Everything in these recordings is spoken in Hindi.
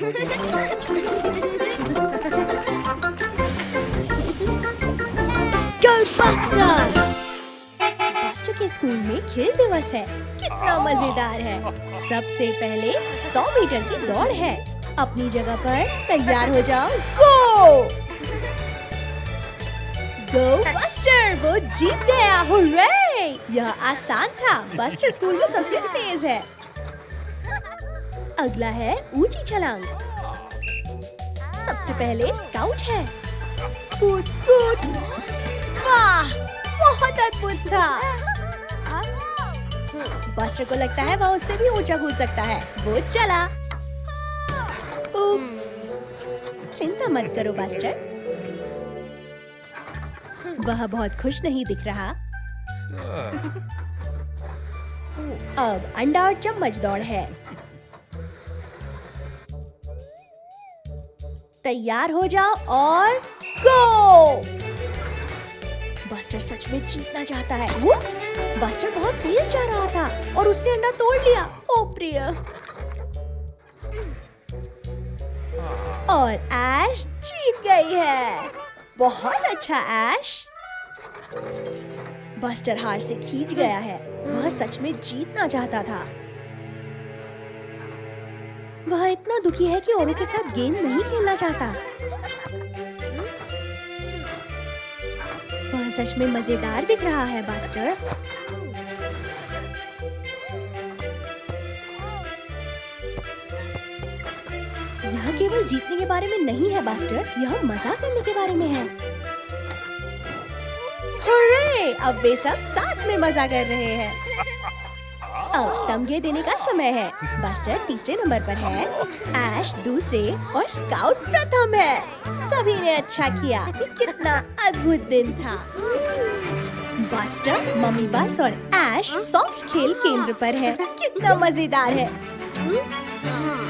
बस्टर! बस्टर के स्कूल में खेल दिवस है। कितना मजेदार है। सबसे पहले 100 मीटर की दौड़ है। अपनी जगह पर तैयार हो जाओ। गो! गो बस्टर! वो जीत गया। हुर्रे! यह आसान था। बस्टर स्कूल में सबसे तेज है। अगला है ऊंची छलांग। सबसे पहले स्काउट है। Scoot scoot. वाह! बहुत अद्भुत था। बस्टर को लगता है वह उससे भी ऊंचा कूद सकता है। वो चला। उप्स! चिंता मत करो बस्टर। वह बहुत खुश नहीं दिख रहा। अब अंडा और चम्मच दौड़ है। तैयार हो जाओ और गो! बस्टर सच में जीतना चाहता है। उप्स! बस्टर बहुत तेज जा रहा था और उसने अंडा तोड़ लिया। ओ प्रिय! और ऐश जीत गई है। बहुत अच्छा ऐश। बस्टर हार से खींच गया है। वह सच में जीतना चाहता था। वह इतना दुखी है कि औरों के साथ गेम नहीं खेलना चाहता। वह सच में मजेदार दिख रहा है बस्टर। यह केवल जीतने के बारे में नहीं है बस्टर, यह मजा करने के बारे में है। हुर्रे! अब वे सब साथ में मजा कर रहे हैं। अब तमगे देने का समय है। बस्टर तीसरे नंबर पर है, ऐश दूसरे और स्काउट प्रथम है। सभी ने अच्छा किया। कितना अद्भुत दिन था। बस्टर, मम्मी बस और ऐश सॉफ्ट खेल केंद्र पर है। कितना मजेदार है।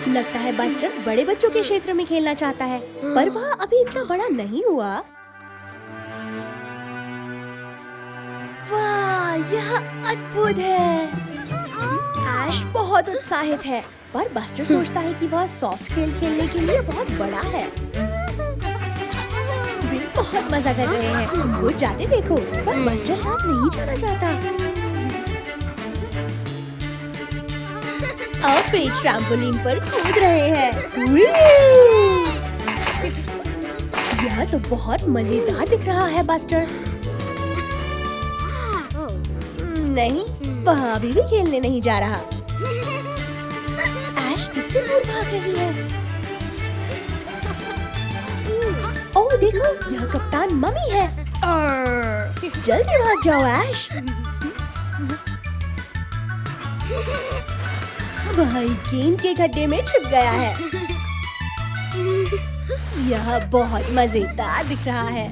लगता है बस्टर बड़े बच्चों के क्षेत्र में खेलना चाहता है, पर वह अभी इतना बड़ा नहीं हुआ। वाह! यह अद्भुत है। ऐश बहुत उत्साहित है, पर बस्टर सोचता है कि वह सॉफ्ट खेल खेलने के लिए बहुत बड़ा है। वे बहुत मजा कर रहे हैं। उनको जाते देखो, पर बस्टर साथ नहीं जाना चाहता। अब वे ट्रैम्पोलिन पर कूद रहे हैं। यह तो बहुत मजेदार दिख रहा है बस्टर। नहीं, वह अभी भी खेलने नहीं जा रहा। ऐश किससे दूर भाग रही है? ओह देखो, यह कप्तान मम्मी है। जल्दी भाग जाओ ऐश। वह गेंद के गड्ढे में छिप गया है। यह बहुत मजेदार दिख रहा है।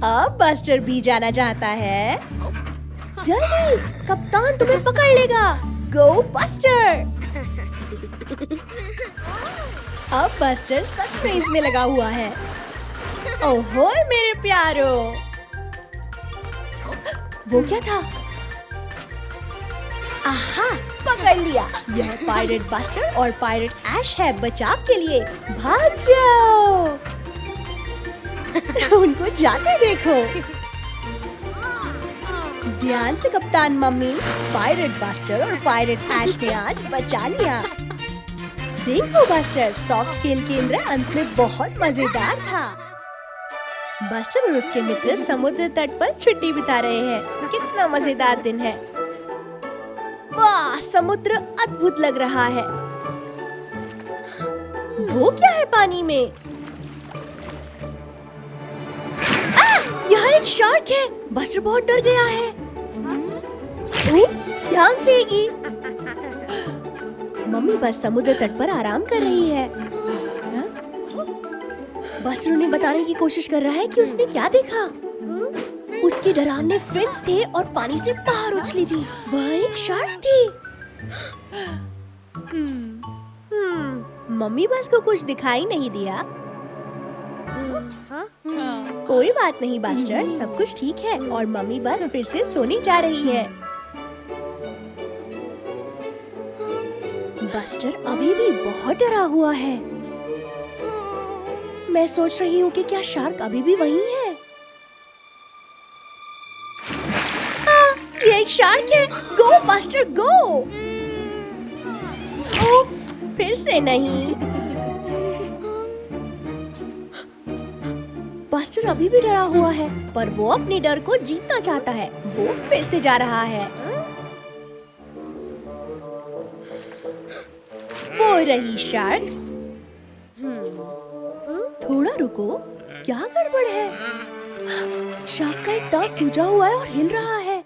अब बस्टर भी जाना चाहता है। जल्दी, कप्तान तुम्हें पकड़ लेगा। गो बस्टर! अब बस्टर सच में इसमें लगा हुआ है। ओहो मेरे प्यारो! वो क्या था? आहा, पकड़ लिया। यह पायरेट बस्टर और पायरेट ऐश है। बचाव के लिए भाग जाओ। उनको जाते देखो। ध्यान से कप्तान मम्मी, पायरेट बस्टर और पायरेट ऐश ने आज बचा लिया। देखो बस्टर, सॉफ्ट खेल केंद्र अंत में बहुत मजेदार था। बस्टर और उसके मित्र समुद्र तट पर छुट्टी बिता रहे हैं। कितना मजेदार दिन है। वाह! समुद्र अद्भुत लग रहा है। वो क्या है पानी में? यह एक शार्क है। बस्टर बहुत डर गया है। उप्स, ध्यान से एगी। मम्मी बस समुद्र तट पर आराम कर रही है। बस्टर उन्हें बताने की कोशिश कर रहा है कि उसने क्या देखा। उसकी डरावने फिन्स थे और पानी से बाहर उछली थी। वह एक शार्क थी। मम्मी बस को कुछ दिखाई नहीं दिया। कोई बात नहीं बस्टर, सब कुछ ठीक है और मम्मी बस फिर से सोने जा रही है। बस्टर अभी भी बहुत डरा हुआ है। मैं सोच रही हूँ कि क्या शार्क अभी भी वहीं है। ये एक शार्क है। गो बस्टर गो। ओप्स, फिर से नहीं। बस्टर अभी भी डरा हुआ है, पर वो अपने डर को जीतना चाहता है। वो फिर से जा रहा है। वो रही शार्क। थोड़ा रुको, क्या गड़बड़ है? शार्क का एक दांत सूजा हुआ है और हिल रहा है,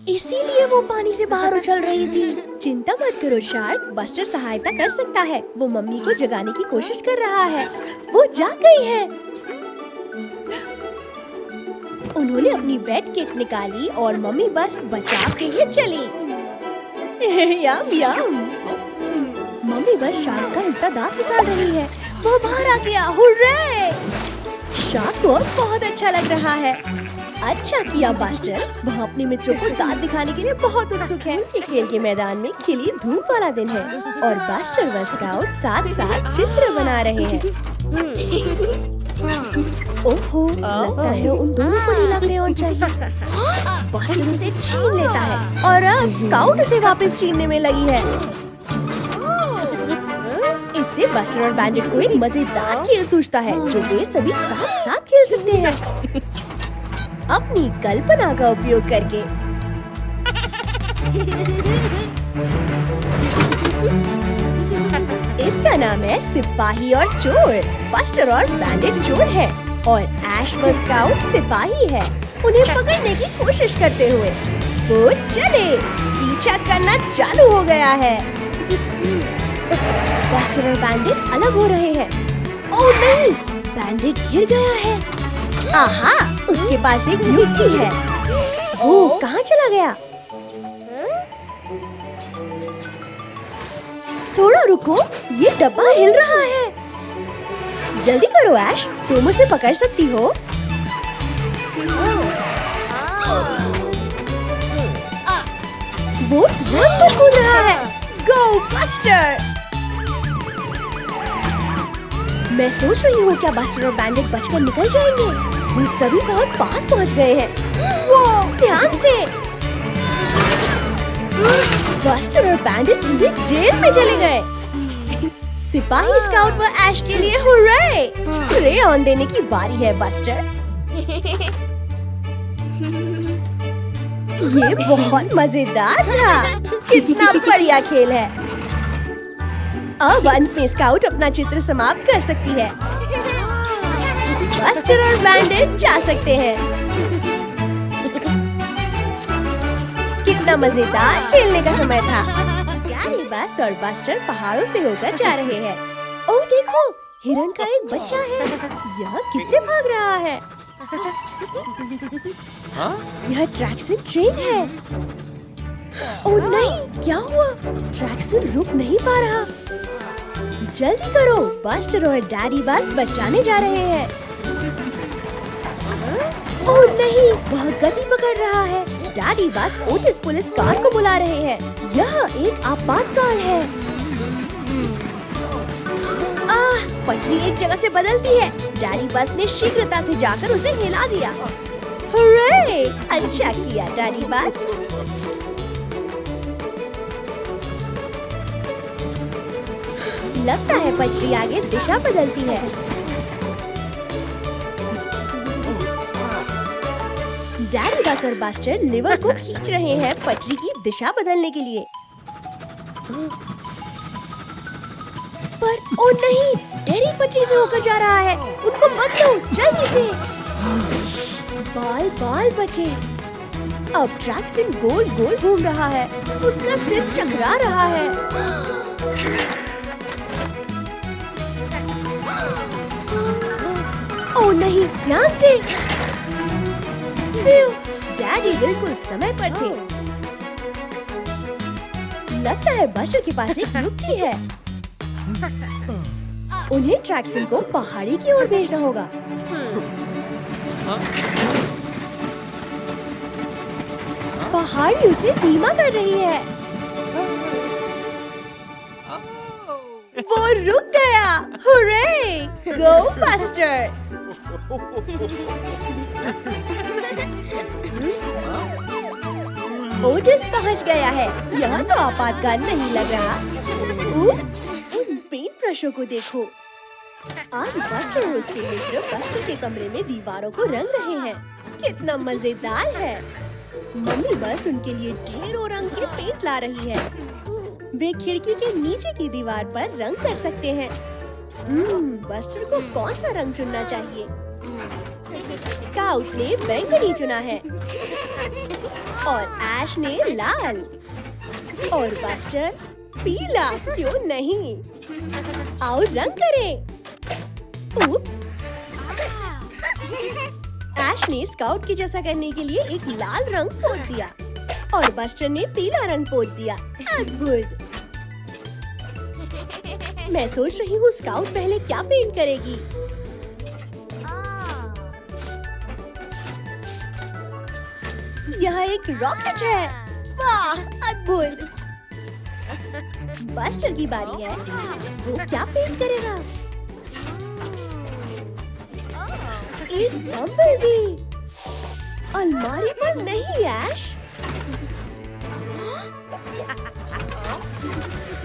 इसीलिए वो पानी से बाहर उछल रही थी। चिंता मत करो शार्क, बस्टर सहायता कर सकता है। वो मम्मी को जगाने की कोशिश कर रहा है। वो जाग गई है। उन्होंने अपनी वेट किट निकाली और मम्मी बस बचाव के लिए चली। यम यम। मम्मी बस शार्क का हिलता दांत निकाल रही है। वो बाहर आ गया। हुर्रे! शार्क को बहुत अच्छा लग रहा है। अच्छा किया बस्टर, वह अपने मित्रों को दांत दिखाने के लिए बहुत उत्सुक है। खेल के मैदान में खिली धूप वाला दिन है और बस्टर व स्काउट साथ साथ चित्र बना रहे हैं। ओहो, लगता है उन दोनों को नीला क्रेयॉन चाहिए। बस्टर उसे छीन लेता है और अब स्काउट उसे वापस छीनने में लगी है। इससे बस्टर और बैंडिट को एक मजेदार खेल सूझता है जो वे सभी साथ साथ खेल सकते हैं, अपनी कल्पना का उपयोग करके। इसका नाम है सिपाही और चोर। बस्टर और बैंडिट चोर हैं और ऐश व स्काउट सिपाही है, उन्हें पकड़ने की कोशिश करते हुए। वो चले, पीछा करना चालू हो गया है। बस्टर और बैंडिट अलग हो रहे हैं। ओह नहीं, बैंडिट गिर गया है। आहा, उसके पास एक युक्ति है। वो कहाँ चला गया? थोड़ा रुको, ये डब्बा हिल रहा है। जल्दी करो ऐश, तुम उसे पकड़ सकती हो। वो स्वयं पर कूद रहा है। गो बस्टर! मैं सोच रही हूँ क्या बस्टर और बैंडिट बचकर निकल जाएंगे? वो सभी बहुत पास पहुँच गए हैं। वो ध्यान से! बस्टर और बैंडिट सीधे जेल में चले गए। सिपाही स्काउट व ऐश के लिए हुर्रे! क्रेयॉन देने की बारी है बस्टर। ये बहुत मजेदार था। कितना बढ़िया खेल है। अब अंत में स्काउट अपना चित्र समाप्त कर सकती है। बस्टर और बैंडिट जा सकते हैं। कितना मजेदार खेलने का समय था। यानी बस और बस्टर पहाड़ों से होकर जा रहे हैं। ओह देखो, हिरन का एक बच्चा है। यह किससे भाग रहा है? यह ट्रैक्सन ट्रेन है। ओह नहीं, क्या हुआ? ट्रैक्सन रुक नहीं पा रहा। जल्दी करो, बस्टर और डैडी बस बचाने जा रहे हैं। ओह नहीं, वह गति पकड़ रहा है। डैडी बस ओटिस पुलिस कार को बुला रहे हैं। यह एक आपातकाल है। पटरी एक जगह से बदलती है। डैडी बस ने शीघ्रता से जाकर उसे हिला दिया। हुर्रे! अच्छा किया डैडी बस। लगता है पटरी आगे दिशा बदलती है। डैडी बस और बस्टर लिवर को खींच रहे हैं पटरी की दिशा बदलने के लिए। पर ओ नहीं, डैडी पटरी से होकर जा रहा है। उनको बदलो जल्दी से। बाल बाल बचे। अब ट्रैक्सन गोल गोल घूम रहा है। उसका सिर चकरा रहा है। ओह नहीं, ध्यान से। डैडी बिल्कुल समय पर थे। लगता है बस्टर के पास एक युक्ति है। उन्हें ट्रैक्सन को पहाड़ी की ओर भेजना होगा। पहाड़ी उसे धीमा कर रही है। वो रुक गया। हुर्रे! गो बस्टर! ओटिस पहुंच गया है। यहाँ तो आपातकाल नहीं लग रहा। उप्स! उन पेंट ब्रशों को देखो। आज बस्टर और उसके मित्र बस्टर के कमरे में दीवारों को रंग रहे हैं। कितना मजेदार है। मम्मी बस उनके लिए ढेरों रंग के पेंट ला रही है। वे खिड़की के नीचे की दीवार पर रंग कर सकते हैं। बस्टर को कौन सा रंग चुनना चाहिए? स्काउट ने बैंगनी चुना है और ऐश ने लाल और बस्टर पीला। क्यों नहीं? आओ रंग करें। उप्स! ऐश ने स्काउट के जैसा करने के लिए एक लाल रंग पोत दिया और बस्टर ने पीला रंग पोत दिया। अद्भुत! मैं सोच रही हूँ स्काउट पहले क्या पेंट करेगी। यह एक रॉकेट है। वाह, अद्भुत! बस्टर की बारी है। वो क्या पेंट करेगा? एक बम्बलबी। अलमारी पर नहीं ऐश।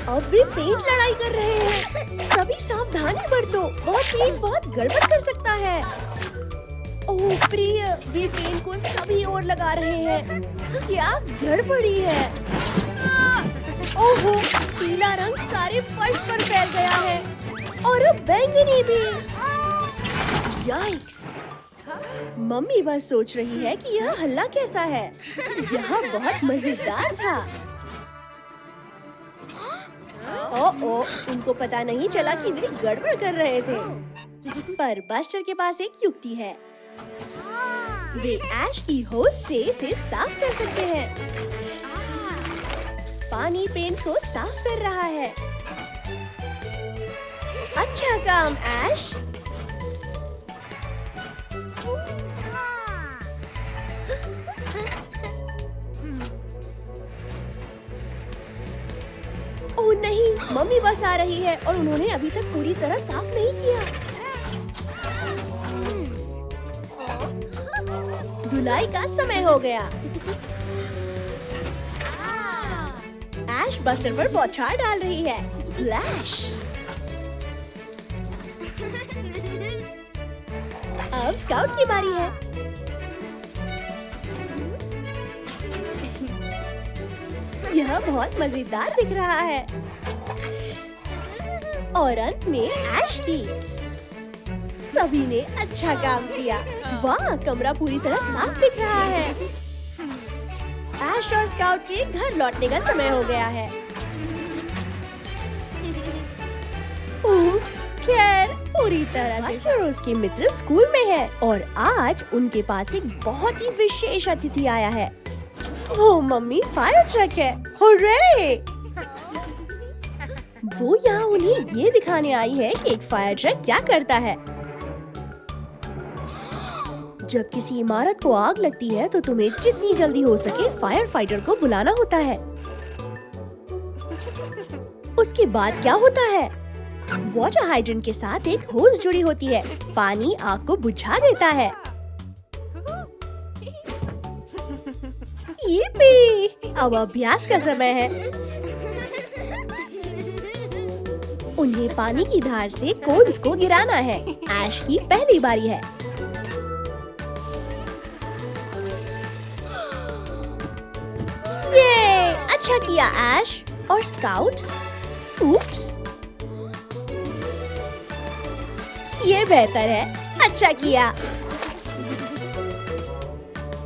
अब वे पेंट लड़ाई कर रहे हैं। सभी सावधानी बरतो। बहुत पेंट बहुत गड़बड़ कर सकता है। ओह प्रिय, वे पेंट को सभी ओर लगा रहे हैं। क्या गड़बड़ी है? ओहो, पीला रंग सारे फर्श पर फैल गया है और अब बैंगनी भी। याइक्स! मम्मी बस सोच रही है कि यह हल्ला कैसा है। यह बहुत मजेदार था। उनको पता नहीं चला कि वे गड़बड़ कर रहे थे। पर बस्टर के पास एक युक्ति है। वे ऐश की होज से इसे साफ कर सकते हैं। पानी पेंट को साफ कर रहा है। अच्छा काम ऐश। ओह नहीं, मम्मी बस आ रही है और उन्होंने अभी तक पूरी तरह साफ नहीं किया। धुलाई का समय हो गया। ऐश बस्टर पर बौछार डाल रही है। स्प्लैश! अब स्काउट की बारी है। यह बहुत मजेदार दिख रहा है। और अंत में ऐश की। सभी ने अच्छा काम किया। वाह, कमरा पूरी तरह साफ दिख रहा है। ऐश और स्काउट के घर लौटने का समय हो गया है। उप्स, खैर पूरी तरह से और उसके मित्र स्कूल में है और आज उनके पास एक बहुत ही विशेष अतिथि आया है। वो मम्मी फायर ट्रक है। हुर्रे! वो यहाँ उन्हें ये दिखाने आई है कि एक फायर ट्रक क्या करता है। जब किसी इमारत को आग लगती है तो तुम्हें जितनी जल्दी हो सके फायर फाइटर को बुलाना होता है। उसके बाद क्या होता है? वाटर हाइड्रेंट के साथ एक होज जुड़ी होती है। पानी आग को बुझा देता है। ये अब अभ्यास का समय है। उन्हें पानी की धार से कोन्स को गिराना है। ऐश की पहली बारी है। ये अच्छा किया ऐश और स्काउट। उप्स, ये बेहतर है। अच्छा किया।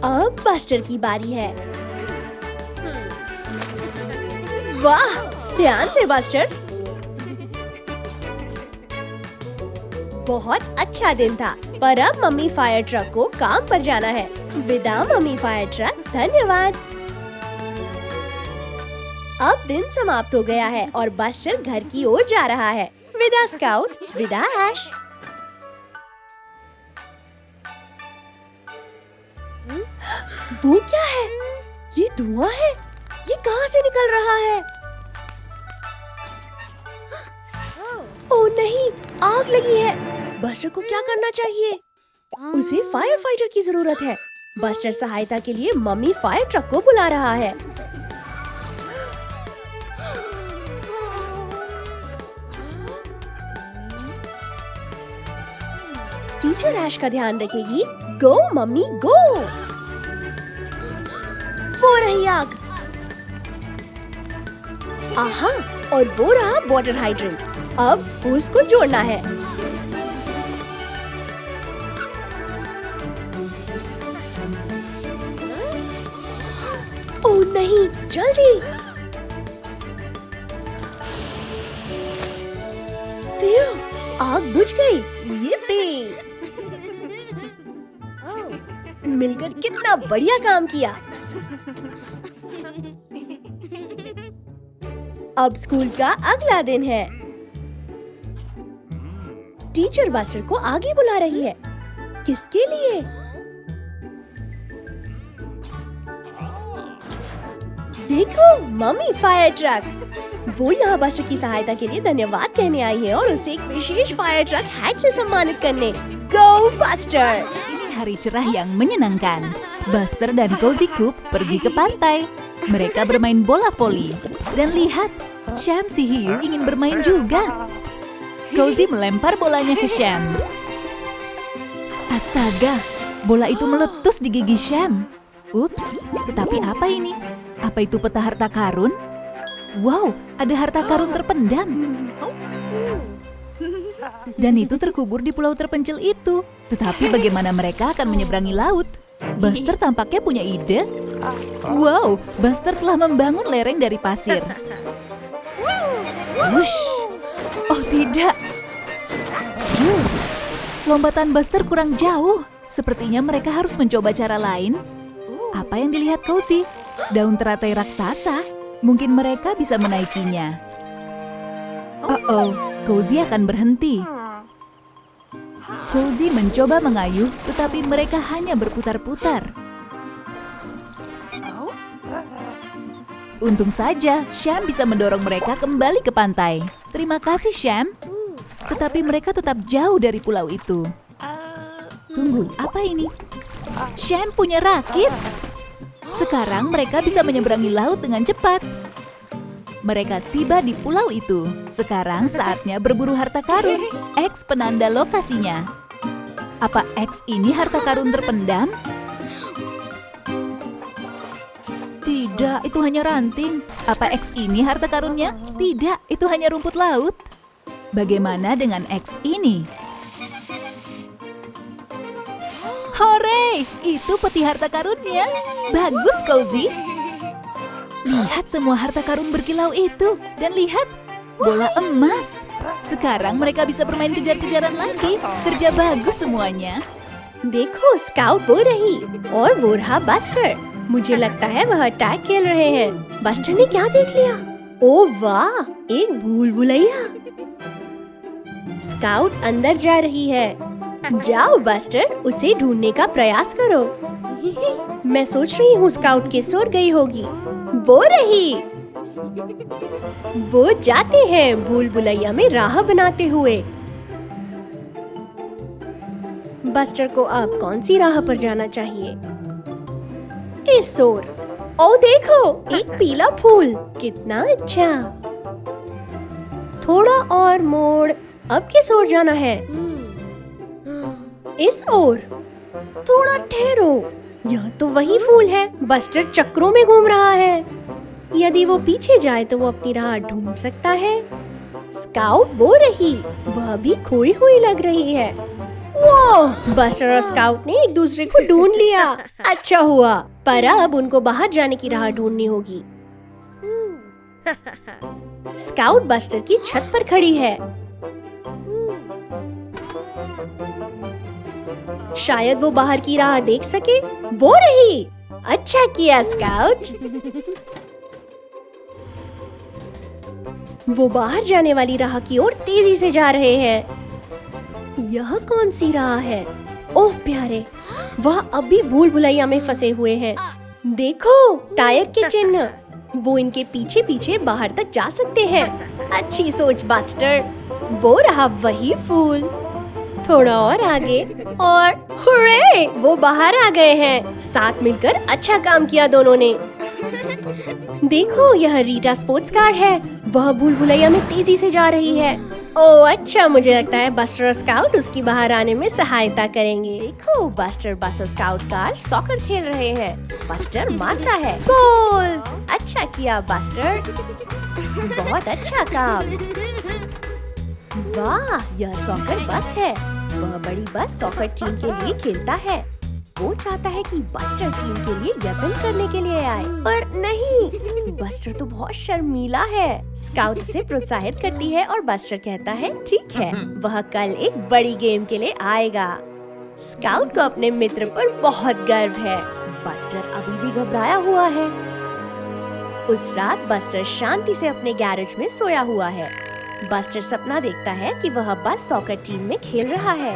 अब बस्टर की बारी है। वाह, ध्यान से बस्टर। बहुत अच्छा दिन था, पर अब मम्मी फायर ट्रक को काम पर जाना है। विदा मम्मी फायर ट्रक, धन्यवाद। अब दिन समाप्त हो गया है और बस्टर घर की ओर जा रहा है। विदा स्काउट, विदा ऐश। वो क्या है? ये धुआं है। ये कहाँ से निकल रहा है? नहीं, आग लगी है। बस्टर को क्या करना चाहिए? उसे फायर फाइटर की जरूरत है। बस्टर सहायता के लिए मम्मी फायर ट्रक को बुला रहा है। टीचर ऐश का ध्यान रखेगी। गो मम्मी गो। वो रही आग। आहा, और वो रहा वाटर हाइड्रेंट। अब होस को जोड़ना है। ओह नहीं, जल्दी। फिर आग बुझ गई। ये मिलकर कितना बढ़िया काम किया। अब स्कूल का अगला दिन है। टीचर बस्टर को आगे बुला रही है। किसके लिए? देखो, मम्मी फायर ट्रक। वो यहाँ बस्टर की सहायता के लिए धन्यवाद कहने आई है और उसे एक विशेष फायर ट्रक हैट से सम्मानित करने। गो buster! Hari cerah yang menyenangkan. Buster dan Cozy Coupe pergi ke pantai. Mereka bermain bola voli. Dan lihat, Sham si hiu ingin bermain juga. Cozy melempar bolanya ke Sham. Astaga, bola itu meletus di gigi Sham. Ups, tetapi apa ini? Apa itu peta harta karun? Wow, ada harta karun terpendam. Dan itu terkubur di pulau terpencil itu. Tetapi bagaimana mereka akan menyeberangi laut? Buster tampaknya punya ide. Wow, Buster telah membangun lereng dari pasir. Wush. Oh tidak. Lompatan Buster kurang jauh. Sepertinya mereka harus mencoba cara lain. Apa yang dilihat Cozy? Daun teratai raksasa. Mungkin mereka bisa menaikinya. Cozy akan berhenti. Cozy mencoba mengayuh, tetapi mereka hanya berputar-putar. Untung saja, Sham bisa mendorong mereka kembali ke pantai. Terima kasih, Sham. Tetapi mereka tetap jauh dari pulau itu. Tunggu, apa ini? Sham punya rakit. Sekarang mereka bisa menyeberangi laut dengan cepat. Mereka tiba di pulau itu. Sekarang saatnya berburu harta karun. X penanda lokasinya. Apa X ini harta karun terpendam? Tidak, itu hanya ranting. Apa X ini harta karunnya? Tidak, itu hanya rumput laut. Bagaimana dengan X ini? Hore! Itu peti harta karunnya. Bagus, Cozy. Lihat semua harta karun berkilau itu. Dan lihat, bola emas. Sekarang mereka bisa bermain kejar-kejaran lagi. Kerja bagus semuanya. देखो, स्काउट वो रही और वो रहा बस्टर। मुझे लगता है वह टैग खेल रहे हैं। बस्टर ने क्या देख लिया? ओह वाह, एक भूल भुलैया। स्काउट अंदर जा रही है। जाओ बस्टर, उसे ढूंढने का प्रयास करो। मैं सोच रही हूँ स्काउट किस ओर गई होगी। वो रही। वो जाते हैं भूल भुलैया में राह बनाते हुए। बस्टर को अब कौन सी राह पर जाना चाहिए? इस ओर। ओ देखो, एक पीला फूल। कितना अच्छा। थोड़ा और मोड़। अब किस ओर जाना है? इस ओर। थोड़ा ठहरो, यह तो वही फूल है। बस्टर चक्रों में घूम रहा है। यदि वो पीछे जाए तो वो अपनी राह ढूंढ सकता है। स्काउट वो रही, वह भी खोई हुई लग रही है। वो बस्टर और स्काउट ने एक दूसरे को ढूंढ लिया। अच्छा हुआ, पर अब उनको बाहर जाने की राह ढूंढनी होगी। स्काउट बस्टर की छत पर खड़ी है। शायद वो बाहर की राह देख सके। वो रही। अच्छा किया स्काउट। वो बाहर जाने वाली राह की ओर तेजी से जा रहे हैं। यह कौन सी राह है? ओह प्यारे, वह अब भी भूल भुलैया में फंसे हुए हैं। देखो, टायर के चिन्ह। वो इनके पीछे पीछे बाहर तक जा सकते हैं। अच्छी सोच बस्टर। वो रहा वही फूल। थोड़ा और आगे और हुर्रे! वो बाहर आ गए हैं। साथ मिलकर अच्छा काम किया दोनों ने। देखो, यह रीटा स्पोर्ट्स कार है। वह भूल भुलैया में तेजी से जा रही है। ओह अच्छा, मुझे लगता है बस्टर और स्काउट उसकी बाहर आने में सहायता करेंगे। देखो, बस्टर बस और स्काउट कार सॉकर खेल रहे हैं। बस्टर मारता है। गोल! अच्छा किया बस्टर। बहुत अच्छा काम। वाह, यह सॉकर बस है। वह बड़ी बस सॉकर टीम के लिए खेलता है। वो चाहता है कि बस्टर टीम के लिए यत्न करने के लिए आए, पर नहीं, बस्टर तो बहुत शर्मीला है। स्काउट उसे प्रोत्साहित करती है और बस्टर कहता है ठीक है, वह कल एक बड़ी गेम के लिए आएगा। स्काउट को अपने मित्र पर बहुत गर्व है। बस्टर अभी भी घबराया हुआ है। उस रात बस्टर शांति से अपने गैरेज में सोया हुआ है। बस्टर सपना देखता है कि वह बस सॉकर टीम में खेल रहा है।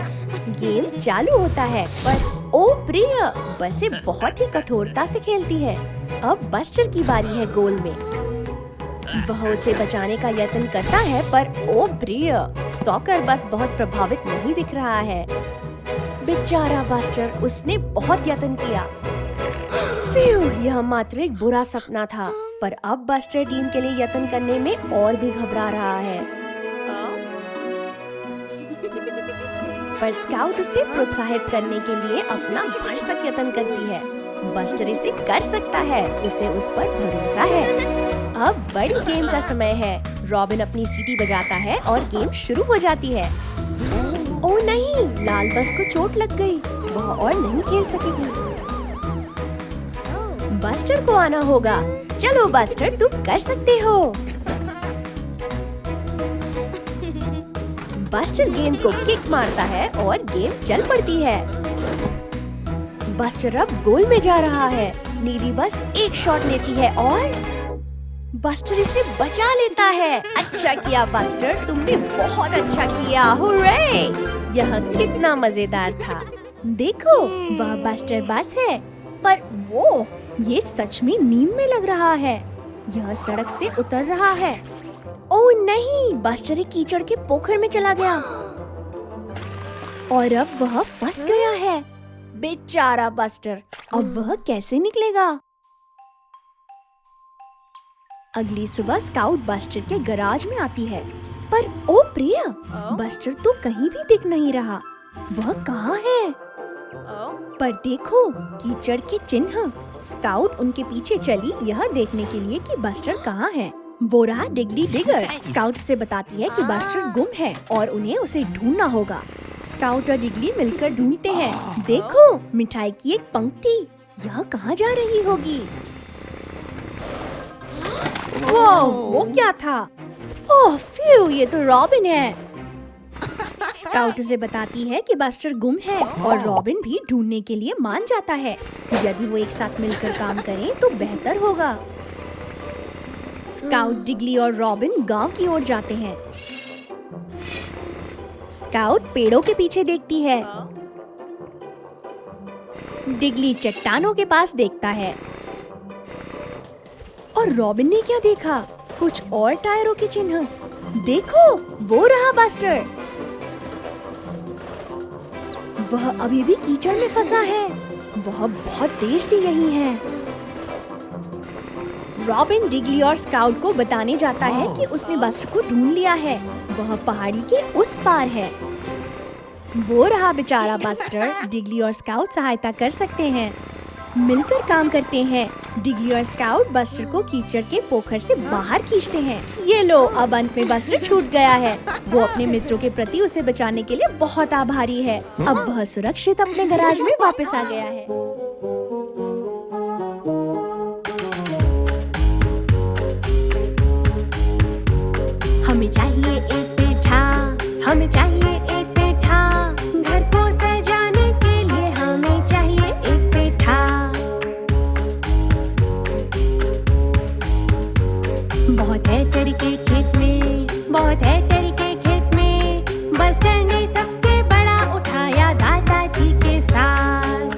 गेम चालू होता है, पर ओ प्रिय, बसें बहुत ही कठोरता से खेलती है। अब बस्टर की बारी है गोल में। वह उसे बचाने का यत्न करता है, पर ओ प्रिय, सॉकर बस बहुत प्रभावित नहीं दिख रहा है। बेचारा बस्टर, उसने बहुत यत्न किया। फिर यह मात्र एक बुरा सपना था, पर अब बस्टर टीम के लिए यत्न करने में और भी घबरा रहा है। पर स्काउट उसे प्रोत्साहित करने के लिए अपना भरसक यत्न करती है। बस्टर इसे कर सकता है, उसे उस पर भरोसा है। अब बड़ी गेम का समय है। रॉबिन अपनी सीटी बजाता है और गेम शुरू हो जाती है। ओह नहीं, लाल बस को चोट लग गई। वह और नहीं खेल सकेगी। बस्टर को आना होगा। चलो बस्टर, तुम कर सकते हो। बस्टर गेंद को किक मारता है और गेम चल पड़ती है। बस्टर अब गोल में जा रहा है। नीली बस एक शॉट लेती है और बस्टर इसे बचा लेता है। अच्छा किया बस्टर, तुमने बहुत अच्छा किया। हुर्रे! यह कितना मजेदार था। देखो, वह बस्टर बस है, पर वो ये सच में नींद में लग रहा है। यह सड़क से उतर रहा है। ओह नहीं, बस्टर एक कीचड़ के पोखर में चला गया और अब वह फंस गया है। बेचारा बस्टर, अब वह कैसे निकलेगा? अगली सुबह स्काउट बस्टर के गैराज में आती है, पर ओ प्रिया, बस्टर तो कहीं भी दिख नहीं रहा। वह कहाँ है? पर देखो, कीचड़ के चिन्ह। स्काउट उनके पीछे चली यह देखने के लिए कि बस्टर कहाँ है। वो रहा डिगली डिगर। स्काउट से बताती है कि बस्टर गुम है और उन्हें उसे ढूंढना होगा। स्काउट और डिगली मिलकर ढूंढते हैं। देखो, मिठाई की एक पंक्ति। यह कहाँ जा रही होगी? वो क्या था? ओह फ्यू, ये तो रॉबिन है। स्काउट उसे बताती है कि बस्टर गुम है और रॉबिन भी ढूंढने के लिए मान जाता है। यदि वो एक साथ मिलकर काम करें तो बेहतर होगा। स्काउट, डिगली और रॉबिन गांव की ओर जाते हैं। स्काउट पेड़ों के पीछे देखती है। डिगली चट्टानों के पास देखता है। और रॉबिन ने क्या देखा? कुछ और टायरों के चिन्ह। देखो, वो रहा बस्टर। वह अभी भी कीचड़ में फंसा है। वह बहुत देर से यही है। रॉबिन डिगली और स्काउट को बताने जाता है कि उसने बस्टर को ढूंढ लिया है। वह पहाड़ी के उस पार है। वो रहा बेचारा बस्टर। डिगली और स्काउट सहायता कर सकते हैं, मिलकर काम करते हैं। डिगली और स्काउट बस्टर को कीचड़ के पोखर से बाहर खींचते हैं। ये लो, अब अंत में बस्टर छूट गया है। वो अपने मित्रों के प्रति उसे बचाने के लिए बहुत आभारी है। अब वह सुरक्षित अपने गैराज में वापस आ गया है। हमें चाहिए एक पेठा, हमें चाहिए एक पेठा, घर को सजाने के लिए हमें चाहिए एक पेठा। बहुत है तरीके खेत में, बहुत है तरीके खेत में, बस्टर ने सबसे बड़ा उठाया दादाजी के साथ।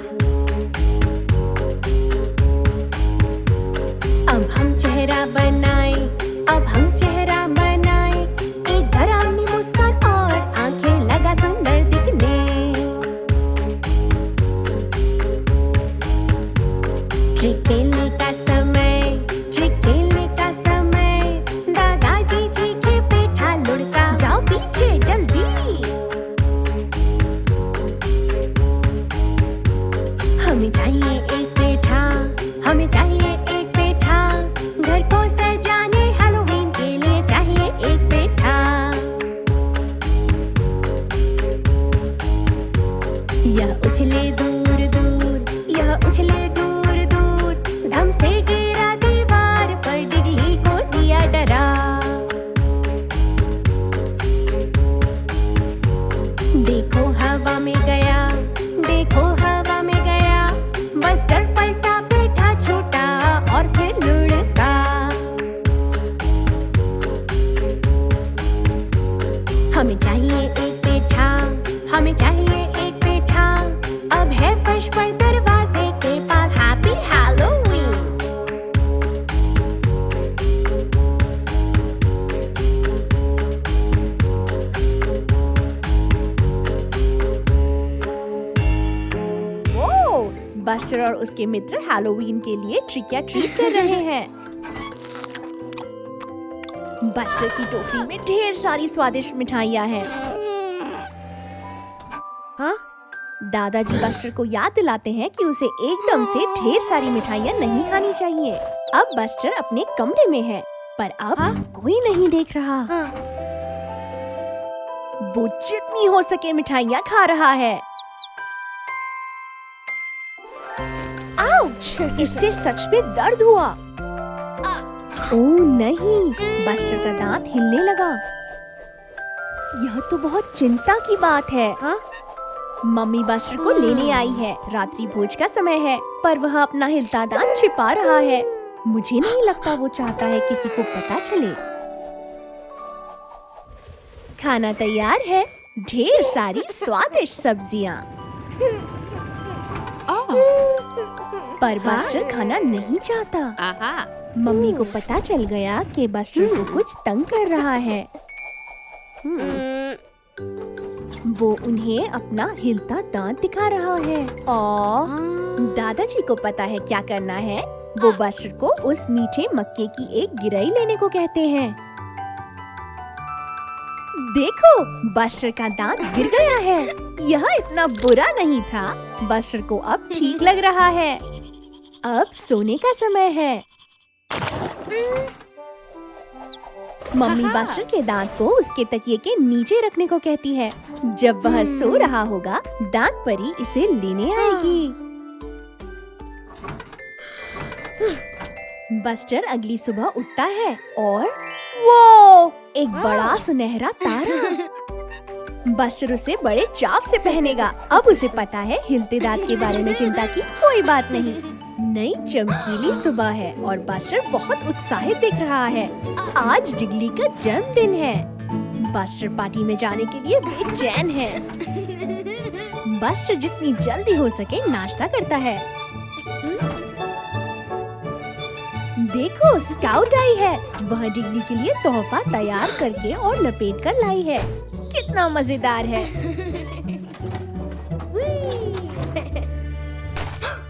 अब हम चेहरा बनाए, अब हम चेहरा बनाए, एक डरावनी मुस्कान यह उछले दूर दूर, यह उछले दूर दूर, धम से गिरा दीवार पर, डिगली को दिया डरा। देखो हवा में गया, देखो हवा में गया, बस्टर पलटा बैठा छोटा और फिर लुढ़का। हमें चाहिए एक पेठा, हमें चाहिए एक पेठा, अब है फर्श पर दरवाजे के पास। Happy Halloween. ओह, बस्टर और उसके मित्र हैलोवीन के लिए ट्रिक या ट्रीट कर रहे हैं। बस्टर की टोकरी में ढेर सारी स्वादिष्ट मिठाइयाँ हैं। हाँ? दादाजी बस्टर को याद दिलाते हैं कि उसे एकदम से ढेर सारी मिठाइयाँ नहीं खानी चाहिए। अब बस्टर अपने कमरे में है, पर अब कोई नहीं देख रहा। वो जितनी हो सके मिठाइयाँ खा रहा है। आउच! इससे सच में दर्द हुआ। ओह नहीं, बस्टर का दांत हिलने लगा। यह तो बहुत चिंता की बात है। मम्मी बस्टर को लेने आई है। रात्रि भोज का समय है, पर वह अपना हिलता दांत छिपा रहा है। मुझे नहीं लगता वो चाहता है किसी को पता चले। खाना तैयार है, ढेर सारी स्वादिष्ट सब्जियाँ। पर बस्टर खाना नहीं चाहता। मम्मी को पता चल गया कि बस्टर को कुछ तंग कर रहा है। वो उन्हें अपना हिलता दांत दिखा रहा है। दादाजी को पता है क्या करना है। वो बस्टर को उस मीठे मक्के की एक गिरई लेने को कहते हैं। देखो, बस्टर का दांत गिर गया है। यह इतना बुरा नहीं था। बस्टर को अब ठीक लग रहा है। अब सोने का समय है। मम्मी बस्टर के दांत को उसके तकिए के नीचे रखने को कहती है। जब वह सो रहा होगा, दांत परी इसे लेने आएगी। बस्टर अगली सुबह उठता है और वो एक बड़ा सुनहरा तारा। बस्टर उसे बड़े चाव से पहनेगा। अब उसे पता है हिलते दांत के बारे में चिंता की कोई बात नहीं। नई चमकीली सुबह है और बस्टर बहुत उत्साहित दिख रहा है। आज डिगली का जन्मदिन है। बस्टर पार्टी में जाने के लिए बेचैन है। बस्टर जितनी जल्दी हो सके नाश्ता करता है। देखो, स्काउट आई है। वह डिगली के लिए तोहफा तैयार करके और लपेट कर लाई है। कितना मजेदार है।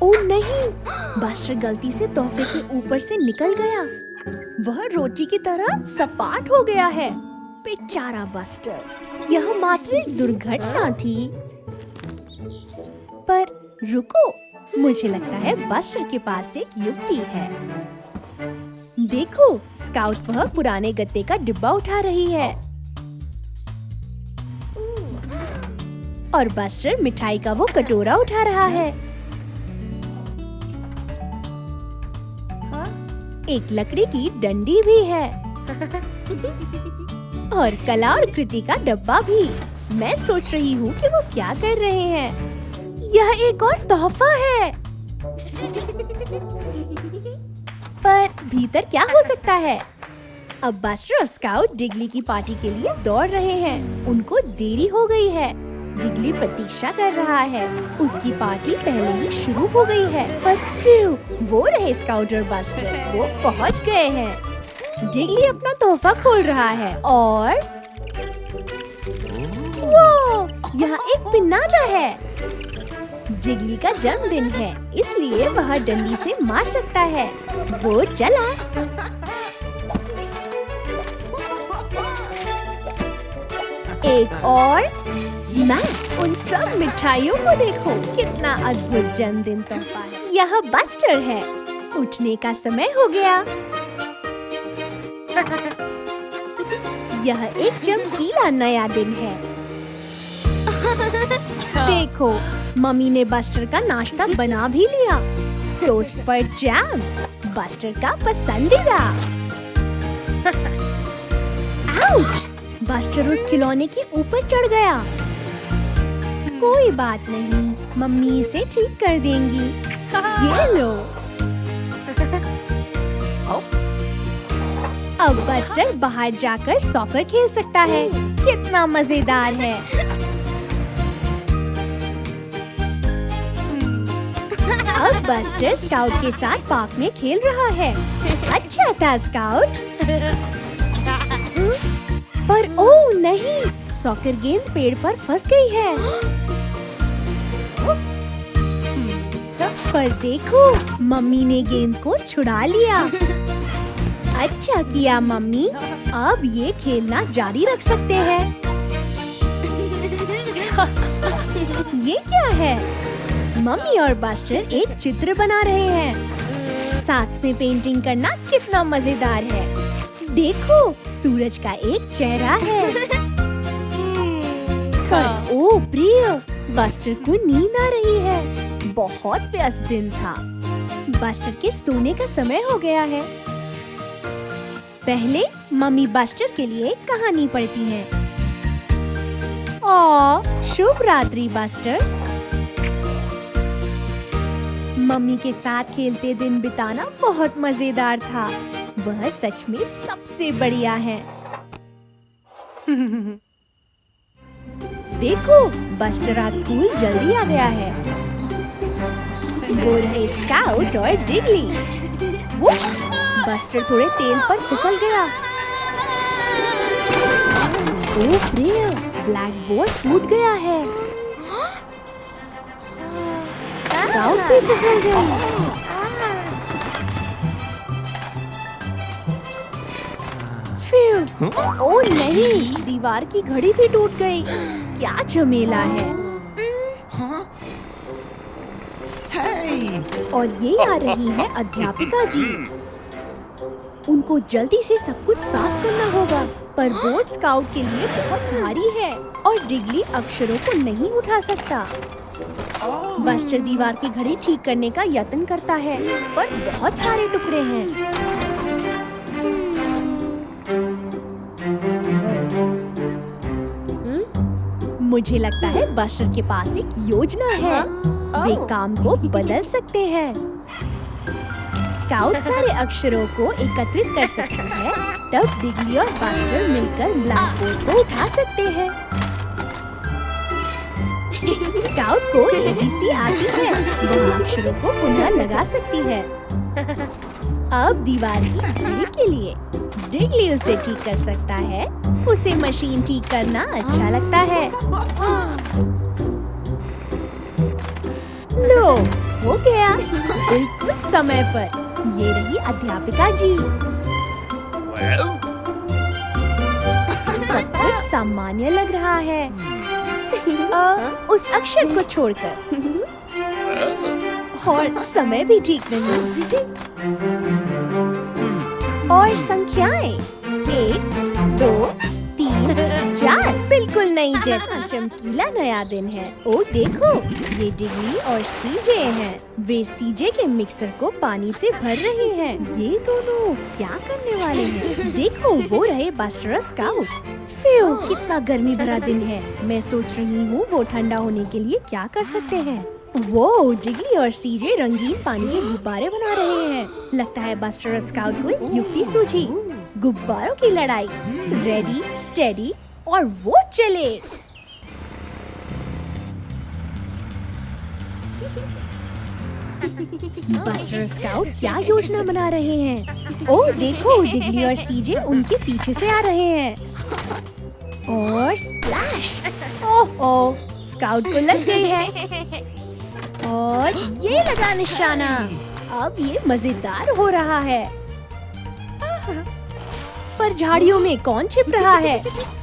ओह नहीं, बस्टर गलती से तोहफे के ऊपर से निकल गया। वह रोटी की तरह सपाट हो गया है। बेचारा बस्टर। यह मात्र एक दुर्घटना थी। पर रुको, मुझे लगता है बस्टर के पास एक युक्ति है। देखो, स्काउट वह पुराने गत्ते का डिब्बा उठा रही है और बस्टर मिठाई का वो कटोरा उठा रहा है। एक लकड़ी की डंडी भी है और कला और कृति का डब्बा भी। मैं सोच रही हूँ कि वो क्या कर रहे हैं। यह एक और तोहफा है। पर भीतर क्या हो सकता है? अब बस्टर और स्काउट डिगली की पार्टी के लिए दौड़ रहे हैं। उनको देरी हो गई है। डिगली प्रतीक्षा कर रहा है। उसकी पार्टी पहले ही शुरू हो गई है। पर फिर वो रहे स्काउट और बस्टर। वो पहुंच गए हैं। डिगली अपना तोहफा खोल रहा है और वो यहाँ एक पिन्नाटा है। जिगली का जन्मदिन है, इसलिए वह डंडी से मार सकता है। वो चला। एक और स्मैक। उन सब मिठाइयों को देखो, कितना अद्भुत जन्मदिन तोहफा है। यह बस्टर है। उठने का समय हो गया। यह एक चमकीला नया दिन है। देखो, मम्मी ने बस्टर का नाश्ता बना भी लिया। टोस्ट पर जैम, बस्टर का पसंदीदा। आउच! बस्टर उस खिलौने के ऊपर चढ़ गया। कोई बात नहीं, मम्मी इसे ठीक कर देंगी। ये लो। अब बस्टर बाहर जाकर सॉकर खेल सकता है। कितना मजेदार है। अब बस्टर स्काउट के साथ पार्क में खेल रहा है। अच्छा था स्काउट। पर ओह नहीं, सॉकर गेंद पेड़ पर फंस गई है। पर देखो, मम्मी ने गेंद को छुड़ा लिया। अच्छा किया मम्मी, अब ये खेलना जारी रख सकते हैं। ये क्या है? मम्मी और बस्टर एक चित्र बना रहे हैं। साथ में पेंटिंग करना कितना मजेदार है। देखो, सूरज का एक चेहरा है। पर ओ प्रिय, बस्टर को नींद आ रही है। बहुत व्यस्त दिन था। बस्टर के सोने का समय हो गया है। पहले मम्मी बस्टर के लिए एक कहानी पढ़ती हैं। शुभ रात्रि बस्टर। मम्मी के साथ खेलते दिन बिताना बहुत मजेदार था। वह सच में सबसे बढ़िया है। देखो, बस्टर आज स्कूल जल्दी आ गया है। वो रहे स्काउट और डिगली। बस्टर थोड़े तेल पर फिसल गया। ओह प्रिय, ब्लैक बोर्ड टूट गया है। स्काउट भी फिसल गई। फिर ओह नहीं, दीवार की घड़ी भी टूट गई। क्या झमेला है। और ये आ रही है अध्यापिका जी। उनको जल्दी से सब कुछ साफ करना होगा। पर बोर्ड स्काउट के लिए बहुत भारी है और डिगली अक्षरों को नहीं उठा सकता। बस्टर दीवार की घड़ी ठीक करने का यत्न करता है, पर बहुत सारे टुकड़े हैं। मुझे लगता है बस्टर के पास एक योजना है। वे काम को बदल सकते हैं। स्काउट सारे अक्षरों को एकत्रित कर सकते हैं। तब डिगली और बस्टर मिलकर ब्लैक बोर्ड को उठा सकते हैं। स्काउट को ABC आती है। वह अक्षरों को पुनः लगा सकती है। अब दीवार की घड़ी के लिए डिगली उसे ठीक कर सकता है। उसे मशीन ठीक करना अच्छा लगता है। लो, हो गया, बिल्कुल समय पर। ये रही अध्यापिका जी। सब कुछ सामान्य लग रहा है। उस अक्षर को छोड़कर। और समय भी ठीक नहीं। और संख्याएं 1, 2, 3, 4 बिल्कुल नई जैसी। चमकीला नया दिन है। ओ देखो, ये डिगली और सीजे हैं। वे सीजे के मिक्सर को पानी से भर रहे हैं। ये दोनों क्या करने वाले हैं? देखो, वो रहे बस्टर स्काउट। फ्यू, कितना गर्मी भरा दिन है। मैं सोच रही हूँ वो ठंडा होने के लिए क्या कर सकते हैं। वो डिगली और सीजे रंगीन पानी के गुब्बारे बना रहे हैं। लगता है बस्टर स्काउट को एक युक्ति सूझी। गुब्बारों की लड़ाई। रेडी, स्टेडी और वो चले। बस्टर स्काउट क्या योजना बना रहे हैं? ओह देखो, डिगली और सीजे उनके पीछे से आ रहे हैं। और स्प्लैश! ओह, स्काउट को लग गई है। और ये लगा निशाना। अब ये मजेदार हो रहा है। पर झाड़ियों में कौन छिप रहा है?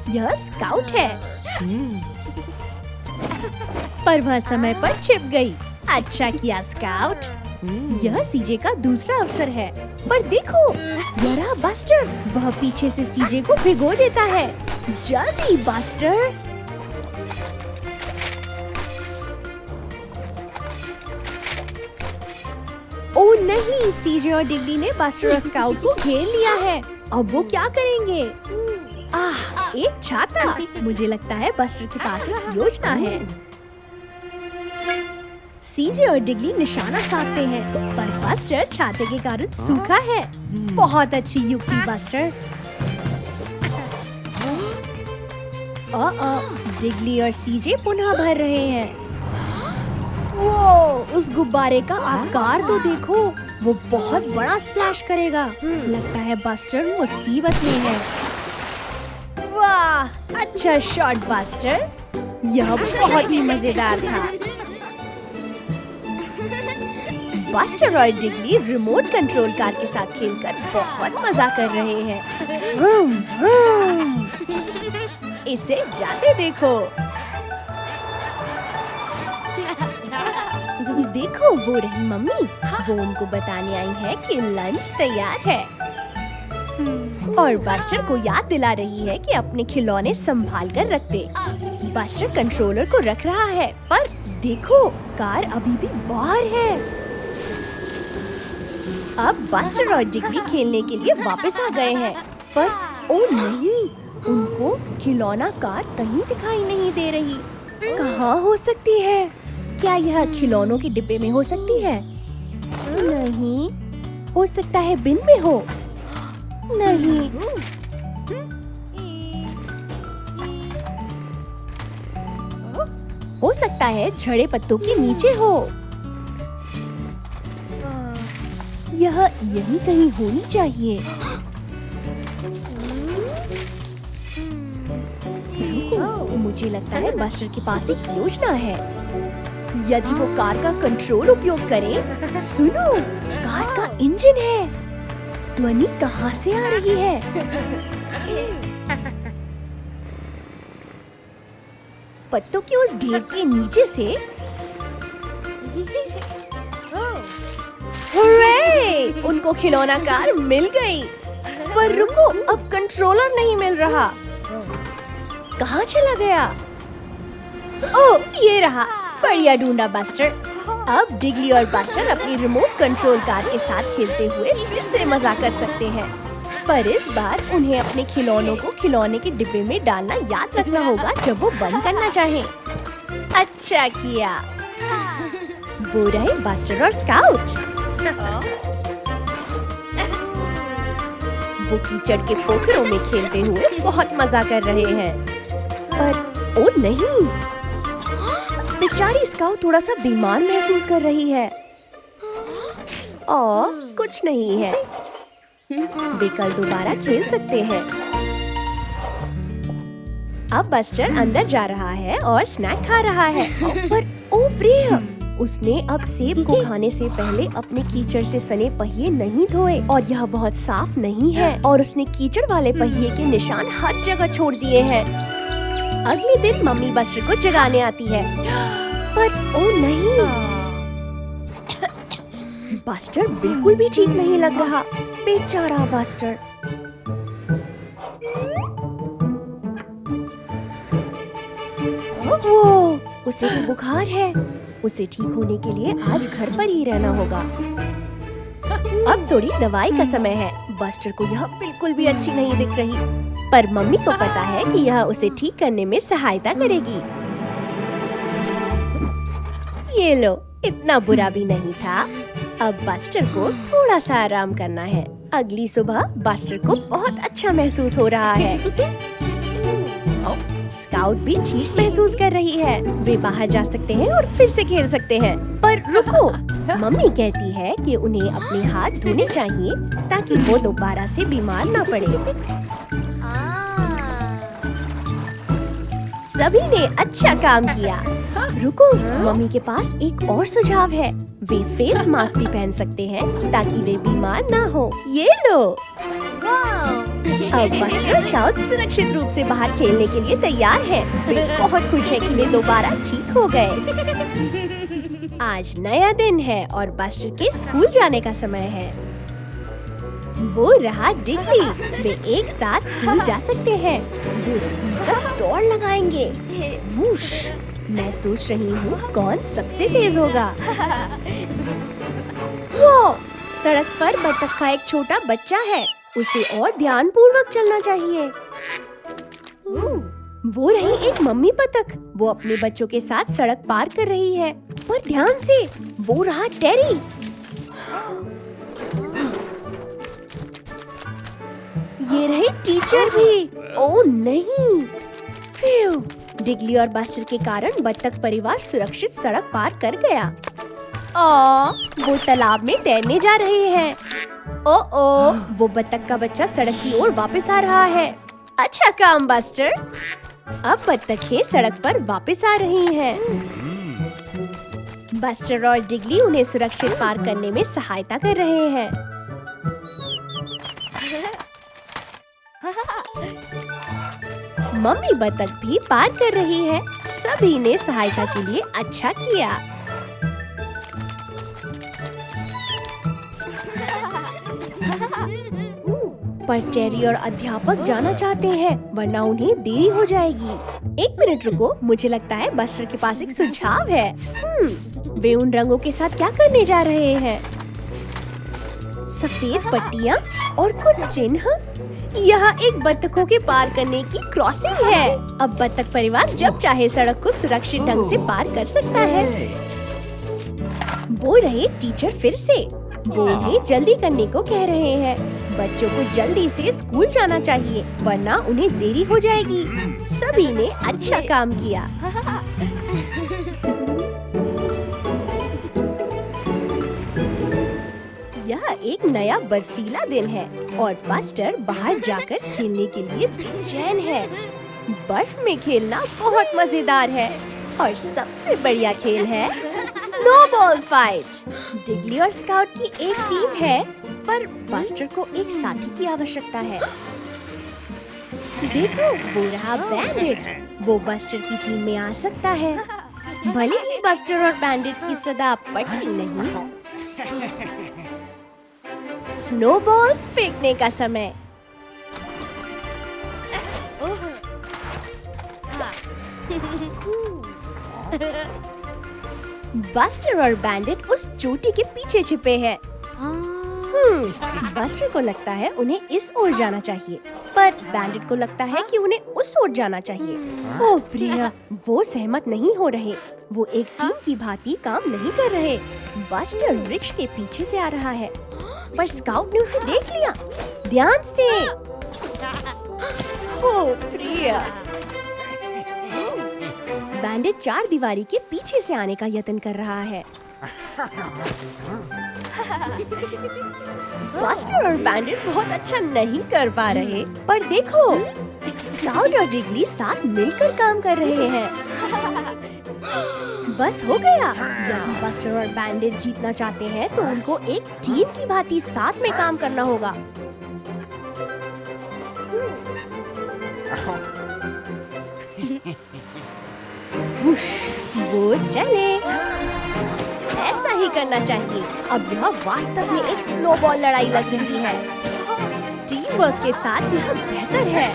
यह स्काउट है। पर वह समय पर छिप गई। अच्छा किया स्काउट। यह सीजे का दूसरा अवसर है। पर देखो, यह रहा बस्टर। वह पीछे से सीजे को भिगो देता है। जल्दी बस्टर। ओ नहीं, सीजे और डिग्ली ने बस्टर और स्काउट को घेर लिया है। अब वो क्या करेंगे? एक छाता। मुझे लगता है बस्टर के पास एक योजना है। सीजे और डिग्ली निशाना साधते हैं, पर बस्टर छाते के कारण सूखा है। बहुत अच्छी युक्ति बस्टर। डिग्ली और सीजे पुनः भर रहे हैं। वो उस गुब्बारे का आकार तो देखो, वो बहुत बड़ा स्प्लैश करेगा। लगता है बस्टर मुसीबत में है। वाह, अच्छा शॉट बस्टर। यह बहुत ही मजेदार था। बस्टर और डिग्ली रिमोट कंट्रोल कार के साथ खेलकर बहुत मजा कर रहे हैं। Vroom, vroom. इसे जाते देखो। देखो, वो रही मम्मी। वो उनको बताने आई है कि लंच तैयार है और बस्टर को याद दिला रही है कि अपने खिलौने संभाल कर रख दे। बस्टर कंट्रोलर को रख रहा है, पर देखो, कार अभी भी बाहर है। अब बस्टर और डिग्ली खेलने के लिए वापस आ गए हैं, पर ओ नहीं, उनको खिलौना कार कहीं दिखाई नहीं दे रही। कहाँ हो सकती है? क्या यह खिलौनों के डिब्बे में हो सकती है? नहीं, हो सकता है बिन में हो। नहीं, हो सकता है झड़े पत्तों के नीचे हो। यह यहीं कहीं होनी चाहिए। मुझे लगता है बस्टर के पास एक योजना है। यदि वो कार का कंट्रोल उपयोग करे। सुनो, कार का इंजन है। ध्वनि कहाँ से आ रही है? पत्तों के उस ढेर के नीचे से। हुर्रे! उनको खिलौना कार मिल गई। पर रुको, अब कंट्रोलर नहीं मिल रहा। कहाँ चला गया? ओह, ये रहा। बढ़िया ढूंढा बस्टर। अब डिग्ली और बस्टर अपनी रिमोट कंट्रोल कार के साथ खेलते हुए फिर से मजा कर सकते हैं। पर इस बार उन्हें अपने खिलौनों को खिलौने के डिब्बे में डालना याद रखना होगा जब वो बंद करना चाहें। अच्छा किया। वो रहे बस्टर और स्काउट। वो कीचड़ के पोखरों में खेलते हुए बहुत मजा कर रहे हैं। पर ओ नहीं, बेचारी स्काउट थोड़ा सा बीमार महसूस कर रही है। कुछ नहीं है, वे कल दोबारा खेल सकते हैं। अब बस्टर अंदर जा रहा है और स्नैक खा रहा है। पर ओ प्रिय, उसने अब सेब को खाने से पहले अपने कीचड़ से सने पहिए नहीं धोए और यह बहुत साफ नहीं है और उसने कीचड़ वाले पहिए के निशान हर जगह छोड़ दिए हैं। अगले दिन मम्मी बस्टर को जगाने आती है, पर ओ नहीं, बस्टर बिल्कुल भी ठीक नहीं लग रहा। बेचारा बस्टर। वो, उसे तो बुखार है। उसे ठीक होने के लिए आज घर पर ही रहना होगा। अब थोड़ी दवाई का समय है। बस्टर को यह बिल्कुल भी अच्छी नहीं दिख रही, पर मम्मी को पता है कि यह उसे ठीक करने में सहायता करेगी। ये लो, इतना बुरा भी नहीं था। अब बस्टर को थोड़ा सा आराम करना है। अगली सुबह बस्टर को बहुत अच्छा महसूस हो रहा है। स्काउट भी ठीक महसूस कर रही है। वे बाहर जा सकते हैं और फिर से खेल सकते हैं। पर रुको, मम्मी कहती है कि उन्हें अपने हाथ धोने चाहिए ताकि वो दोबारा से बीमार ना पड़े। सभी ने अच्छा काम किया। रुको, मम्मी के पास एक और सुझाव है। वे फेस मास्क भी पहन सकते हैं ताकि वे बीमार ना हो। ये लो। अब बस्टर स्काउट सुरक्षित रूप से बाहर खेलने के लिए तैयार हैं। वे बहुत खुश हैं कि वे दोबारा ठीक हो गए। आज नया दिन है और बस्टर के स्कूल जाने का समय है। वो रहा डिग्ली। वे एक साथ स्कूल जा सकते हैं। वो स्कूल तक दौड़ लगाएंगे। वूश! मैं सोच रही हूँ कौन सबसे तेज होगा। वो सड़क पर बत्तख का एक छोटा बच्चा है, उसे और ध्यानपूर्वक चलना चाहिए। वो रही एक मम्मी बत्तख, वो अपने बच्चों के साथ सड़क पार कर रही है। पर ध्यान से, वो रहा टेरी। ये रहे टीचर भी। ओह नहीं, फिर डिगली और बस्टर के कारण बत्तख परिवार सुरक्षित सड़क पार कर गया। वो तालाब में तैरने जा रहे हैं। ओ, वो बत्तख का बच्चा सड़क की ओर वापस आ रहा है। अच्छा काम बस्टर। अब बत्तखें सड़क पर वापस आ रही हैं। बस्टर और डिगली उन्हें सुरक्षित पार करने में सहायता कर रहे हैं। मम्मी बत्तख भी पार कर रही है। सभी ने सहायता के लिए अच्छा किया। पर टेरी और अध्यापक जाना चाहते हैं, वरना उन्हें देरी हो जाएगी। 1 मिनट रुको, मुझे लगता है बस्टर के पास एक सुझाव है। वे उन रंगों के साथ क्या करने जा रहे हैं? सफेद पट्टियाँ और कुछ चिन्ह। यहाँ एक बत्तखों के पार करने की क्रॉसिंग है। अब बत्तख परिवार जब चाहे सड़क को सुरक्षित ढंग से पार कर सकता है। वो रहे टीचर फिर से। वो उन्हें जल्दी करने को कह रहे हैं। बच्चों को जल्दी से स्कूल जाना चाहिए, वरना उन्हें देरी हो जाएगी। सभी ने अच्छा काम किया। यह एक नया बर्फीला दिन है और बस्टर बाहर जाकर खेलने के लिए बेचैन है। बर्फ में खेलना बहुत मजेदार है और सबसे बढ़िया खेल है स्नोबॉल फाइट। डिगली और स्काउट की एक टीम है, पर बस्टर को एक साथी की आवश्यकता है। देखो, वो रहा बैंडिट। वो बस्टर की टीम में आ सकता है। भले ही बस्टर और बैंडिट की सदा पटती नहीं। स्नोबॉल्स फेंकने का समय। बस्टर और बैंडिट उस चोटी के पीछे छिपे हैं। बस्टर को लगता है उन्हें इस ओर जाना चाहिए, पर बैंडिट को लगता है कि उन्हें उस ओर जाना चाहिए। ओह प्रिया, वो सहमत नहीं हो रहे। वो एक टीम की भांति काम नहीं कर रहे। बस्टर वृक्ष के पीछे से आ रहा है, पर स्काउट ने उसे देख लिया। ध्यान से। ओह प्रिया। बैंडिट 4 दीवारी के पीछे से आने का यत्न कर रहा है। बस्टर और बैंडिट बहुत अच्छा नहीं कर पा रहे, पर देखो, स्काउट और डिगली साथ मिलकर काम कर रहे हैं। बस हो गया। यहाँ बस्टर और बैंडिट जीतना चाहते हैं तो उनको एक टीम की भांति साथ में काम करना होगा। वो चले। ऐसा ही करना चाहिए। अब यह वास्तव में एक स्नोबॉल लड़ाई लग रही है। टीम वर्क के साथ यह बेहतर है।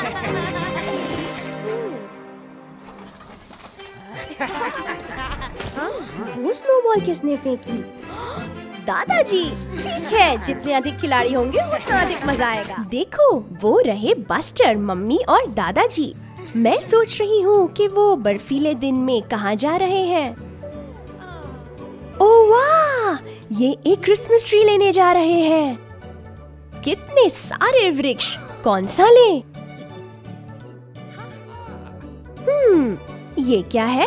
वो स्नोबॉल किसने फेंकी? दादाजी। ठीक है, जितने अधिक खिलाड़ी होंगे उतना अधिक मजा आएगा। देखो, वो रहे बस्टर, मम्मी और दादाजी। मैं सोच रही हूँ कि वो बर्फीले दिन में कहाँ जा रहे हैं। ओह वाह, ये एक क्रिसमस ट्री लेने जा रहे हैं। कितने सारे वृक्ष, कौन सा लें? ये क्या है?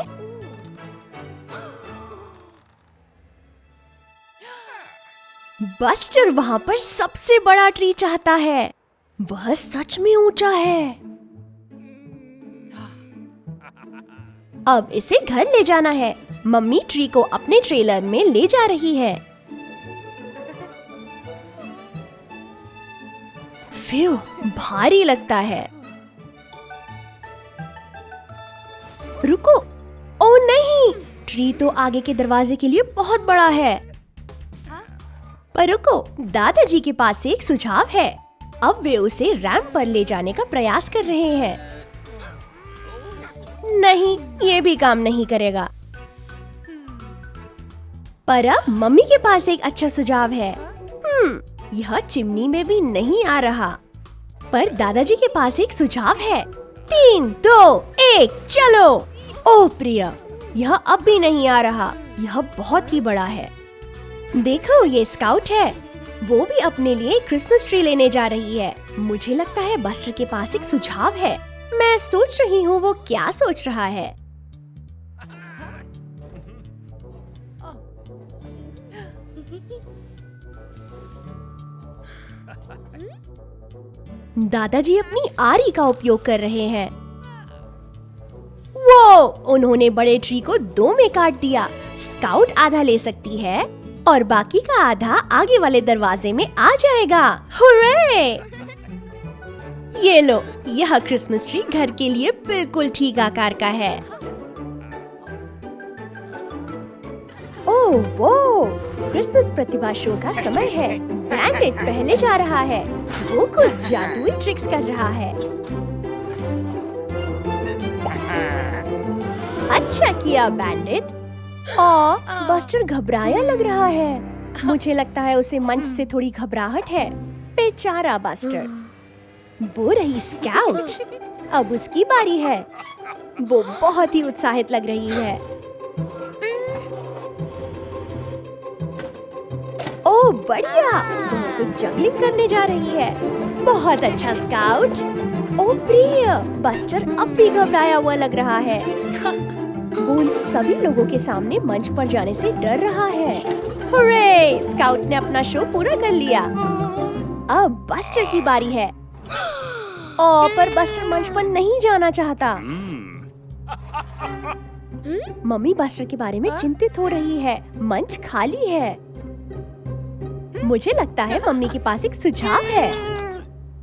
बस्टर वहाँ पर सबसे बड़ा ट्री चाहता है। वह सच में ऊंचा है। अब इसे घर ले जाना है। मम्मी ट्री को अपने ट्रेलर में ले जा रही है। फ्यू, भारी लगता है। रुको, ओ नहीं, ट्री तो आगे के दरवाजे के लिए बहुत बड़ा है। पर रुको, दादाजी के पास एक सुझाव है। अब वे उसे रैंप पर ले जाने का प्रयास कर रहे हैं। नहीं, ये भी काम नहीं करेगा। पर अब मम्मी के पास एक अच्छा सुझाव है। यह चिमनी में भी नहीं आ रहा। पर दादाजी के पास एक सुझाव है। 3, 2, 1, चलो। ओह प्रिया, यह अब भी नहीं आ रहा। यह बहुत ही बड़ा है। देखो, ये स्काउट है। वो भी अपने लिए क्रिसमस ट्री लेने जा रही है। मुझे लगता है बस्टर के पास एक सुझाव है। मैं सोच रही हूँ वो क्या सोच रहा है। दादाजी अपनी आरी का उपयोग कर रहे हैं। वो उन्होंने बड़े ट्री को 2 में काट दिया। स्काउट आधा ले सकती है और बाकी का आधा आगे वाले दरवाजे में आ जाएगा। हुर्रे! ये लो, यह क्रिसमस ट्री घर के लिए बिल्कुल ठीक आकार का है। ओह वो, क्रिसमस प्रतिभा शो का समय है। बैंडिट पहले जा रहा है। वो कुछ जादुई ट्रिक्स कर रहा है। अच्छा किया बैंडिट। बस्टर घबराया लग रहा है। मुझे लगता है उसे मंच से थोड़ी घबराहट है। बेचारा बस्टर। वो रही स्काउट। अब उसकी बारी है। वो बहुत ही उत्साहित लग रही है। ओह बढ़िया, वो कुछ जगलिंग करने जा रही है। बहुत अच्छा स्काउट। ओह प्रिय, बस्टर अब भी घबराया हुआ लग रहा है। वो उन सभी लोगों के सामने मंच पर जाने से डर रहा है। हुर्रे! स्काउट ने अपना शो पूरा कर लिया। अब बस्टर की बारी है। पर बस्टर मंच पर नहीं जाना चाहता। मम्मी बस्टर के बारे में चिंतित हो रही है। मंच खाली है। मुझे लगता है मम्मी के पास एक सुझाव है।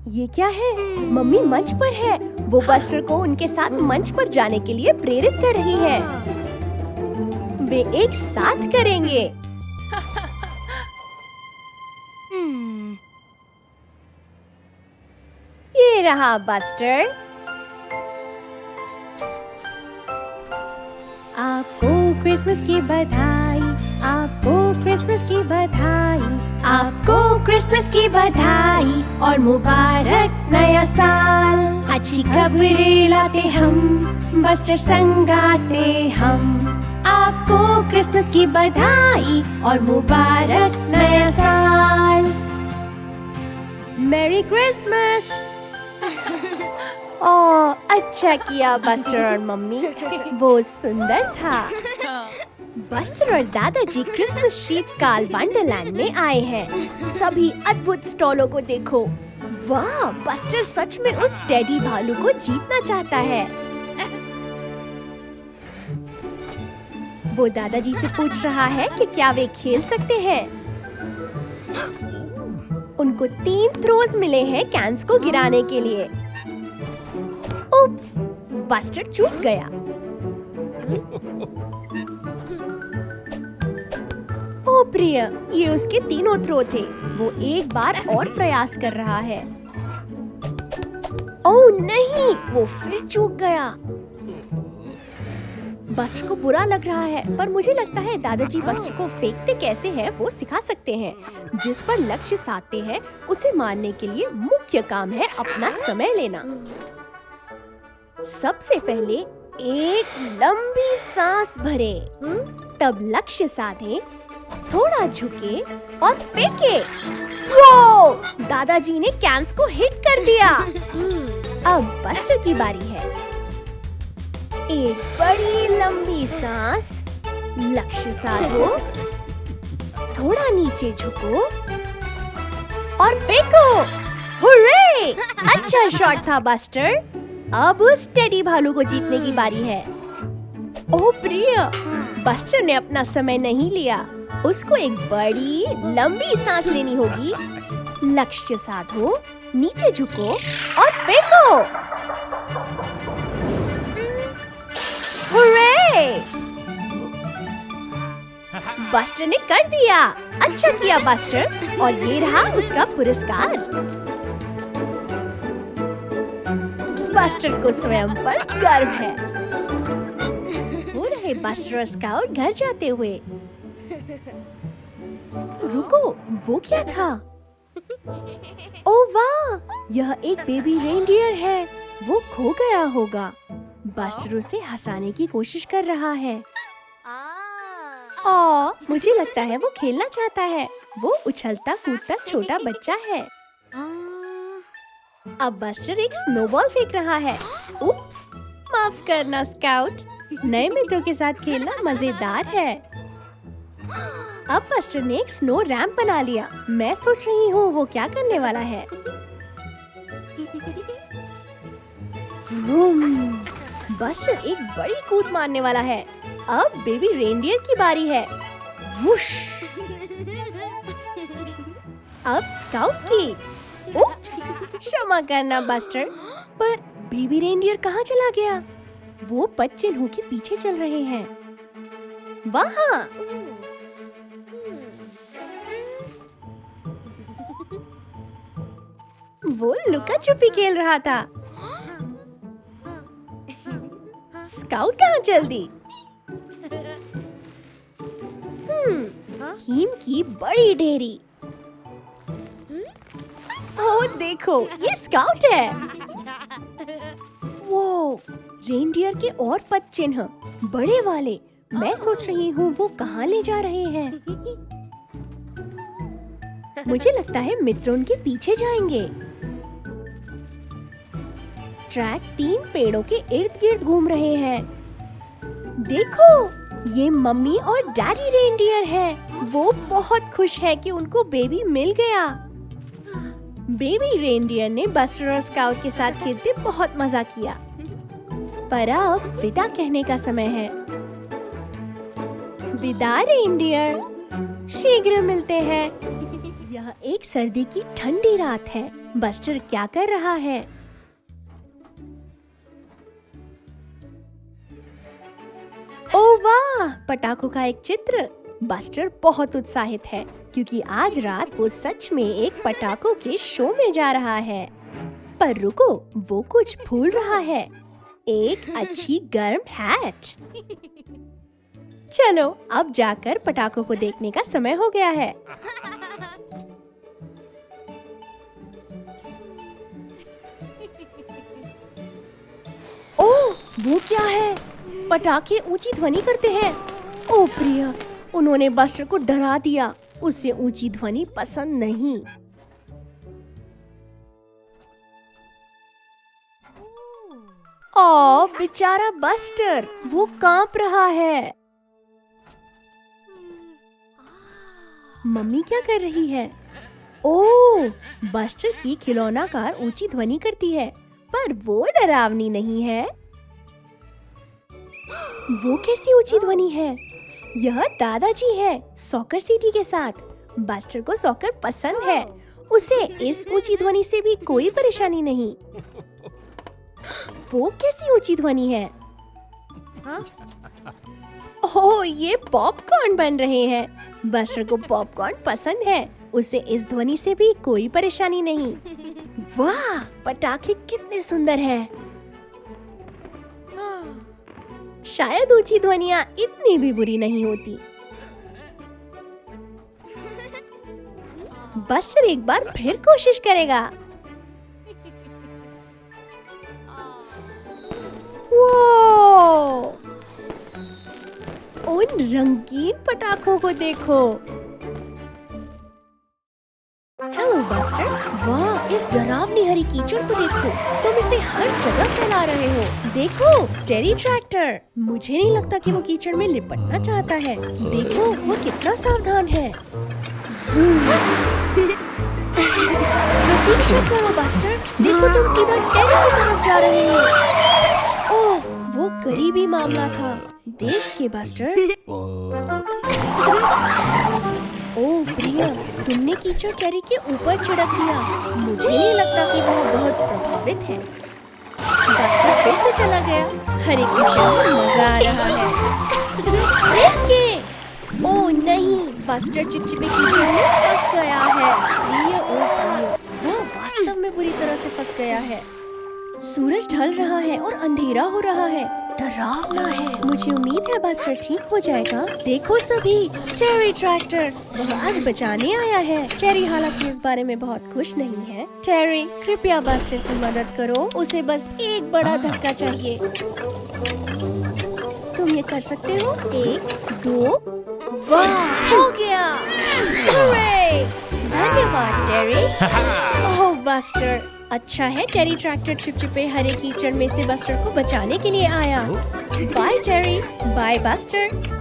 ये क्या है? मम्मी मंच पर है। वो बस्टर को उनके साथ मंच पर जाने के लिए प्रेरित कर रही है। वे एक साथ करेंगे। ये रहा बस्टर। आपको क्रिसमस की बधाई, आपको क्रिसमस की बधाई, आपको क्रिसमस की बधाई और मुबारक नया साल। अच्छी खबरें लाते हम, बस्टर संग गाते हम। आपको क्रिसमस की बधाई और मुबारक नया साल। Merry Christmas. ओह अच्छा किया बस्टर और मम्मी, वो सुंदर था। बस्टर और दादाजी क्रिसमस शीतकाल वंडरलैंड में आए हैं। सभी अद्भुत स्टॉलों को देखो। वाह, बस्टर सच में उस टेडी भालू को जीतना चाहता है। वो दादाजी से पूछ रहा है कि क्या वे खेल सकते हैं। उनको 3 थ्रोज मिले हैं कैंस को गिराने के लिए। उप्स, बस्टर चूक गया। ओ प्रिय, ये उसके 3 थ्रो थे। वो एक बार और प्रयास कर रहा है। ओह नहीं, वो फिर चूक गया। बस्टर को बुरा लग रहा है, पर मुझे लगता है दादाजी बस्टर को फेंकते कैसे हैं वो सिखा सकते हैं। जिस पर लक्ष्य साधते हैं उसे मारने के लिए मुख्य काम है अपना समय लेना। सबसे पहले एक लंबी सांस भरे, तब लक्ष्य साधे, थोड़ा झुके और फेंके। वो दादाजी ने कैंस को हिट कर दिया। अब बस्टर की बारी है। एक बड़ी लंबी सांस, लक्ष्य साधो, थोड़ा नीचे झुको और फेंको। हुर्रे! अच्छा शॉट था बस्टर। अब उस टेडी भालू को जीतने की बारी है। ओह प्रिय, बस्टर ने अपना समय नहीं लिया। उसको एक बड़ी लंबी सांस लेनी होगी। लक्ष्य साधो, नीचे झुको और फेंको। हुर्रे! बस्टर ने कर दिया। अच्छा किया बस्टर, और ये रहा उसका पुरस्कार। बस्टर को स्वयं पर गर्व है। हो रहे बस्टर और स्काउट घर जाते हुए। रुको, वो क्या था? ओह वाह, यह एक बेबी रेनडियर है। वो खो गया होगा। बस्टर उसे हंसाने की कोशिश कर रहा है। मुझे लगता है वो खेलना चाहता है। वो उछलता कूदता छोटा बच्चा है। अब बस्टर एक स्नोबॉल फेंक रहा है। उप्स, माफ करना स्काउट। नए मित्रों के साथ खेलना मजेदार है। अब बस्टर ने एक स्नो रैंप बना लिया। मैं सोच रही हूँ वो क्या करने वाला है। बस्टर एक बड़ी कूद मारने वाला है। अब बेबी रेनडियर की बारी है। वुश! अब स्काउट की। उप्स, क्षमा करना बस्टर, पर बेबी रेनडियर कहाँ चला गया? वो पद चिन्हों के पीछे चल रहे हैं। वहाँ! वो लुका छुपी खेल रहा था। स्काउट कहाँ चल दी? हिम की बड़ी ढेरी। ओह देखो, ये स्काउट है। वो रेनडियर के और पद चिन्ह, बड़े वाले। मैं सोच रही हूँ वो कहाँ ले जा रहे हैं। मुझे लगता है मित्र उनके पीछे जाएंगे। ट्रैक 3 पेड़ों के इर्द गिर्द घूम रहे हैं। देखो, ये मम्मी और डैडी रेनडियर हैं। वो बहुत खुश है कि उनको बेबी मिल गया। बेबी रेनडियर ने बस्टर और स्काउट के साथ खेलते बहुत मजा किया। पर अब विदा कहने का समय है। विदा रेनडियर, शीघ्र मिलते हैं। यह एक सर्दी की ठंडी रात है। बस्टर क्या कर रहा है? ओह वाह, पटाखों का एक चित्र। बस्टर बहुत उत्साहित है क्योंकि आज रात वो सच में एक पटाखों के शो में जा रहा है। पर रुको, वो कुछ भूल रहा है। एक अच्छी गर्म हैट। चलो, अब जाकर पटाखों को देखने का समय हो गया है। ओह, वो क्या है? पटाखे ऊंची ध्वनि करते हैं। ओह प्रिया, उन्होंने बस्टर को डरा दिया। उसे ऊंची ध्वनि पसंद नहीं। ओह बेचारा बस्टर, वो कांप रहा है। मम्मी क्या कर रही है? ओह, बस्टर की खिलौना कार ऊंची ध्वनि करती है, पर वो डरावनी नहीं है। वो कैसी ऊंची ध्वनि है? यह दादाजी है, सॉकर सीटी के साथ। बस्टर को सॉकर पसंद है। उसे इस ऊंची ध्वनि से भी कोई परेशानी नहीं। वो कैसी ऊंची ध्वनि है? ओह, ये पॉपकॉर्न बन रहे हैं। बस्टर को पॉपकॉर्न पसंद है। उसे इस ध्वनि से भी कोई परेशानी नहीं। वाह, पटाखे कितने सुंदर हैं। शायद ऊंची ध्वनियाँ इतनी भी बुरी नहीं होती। बस्टर एक बार फिर कोशिश करेगा। वो! उन रंगीन पटाखों को देखो। हेलो बस्टर, वाह, इस डरावनी हरी कीचड़ को देखो। तुम इसे हर जगह फैला रहे हो। देखो, टेरी ट्रैक्टर। मुझे नहीं लगता कि वो कीचड़ में लिपटना चाहता है। देखो, वो कितना सावधान है। प्रतीक्षा करो बस्टर। देखो, तुम सीधा टेरी की तरफ जा रहे हो। ओह, वो करीबी मामला था। देख के बस्टर। ओह प्रिया, तुमने कीचड़ टेरी के ऊपर छिड़क दिया। मुझे नहीं लगता कि वह बहुत प्रभावित है। बस्टर फिर से चला गया। हरे कीचड़ में मजा आ रहा है। ओह नहीं, बस्टर चिपचिपे कीचड़ में फंस गया है। प्रिया, ओह प्रिया, वह वास्तव में बुरी तरह से फंस गया है। सूरज ढल रहा है और अंधेरा हो रहा है। डरावना है। मुझे उम्मीद है बस्टर ठीक हो जाएगा। देखो सभी, टेरी ट्रैक्टर वह आज बचाने आया है। टेरी हालांकि इस बारे में बहुत खुश नहीं है। टेरी, कृपया बस्टर की मदद करो, उसे बस एक बड़ा धक्का चाहिए। तुम ये कर सकते हो। 1, 2, वाह, हो गया। हुर्रे! धन्यवाद टेरी। ओह बस्टर, अच्छा है टेरी ट्रैक्टर चिपचिपे हरे कीचड़ में से बस्टर को बचाने के लिए आया। बाय टेरी, बाय बस्टर।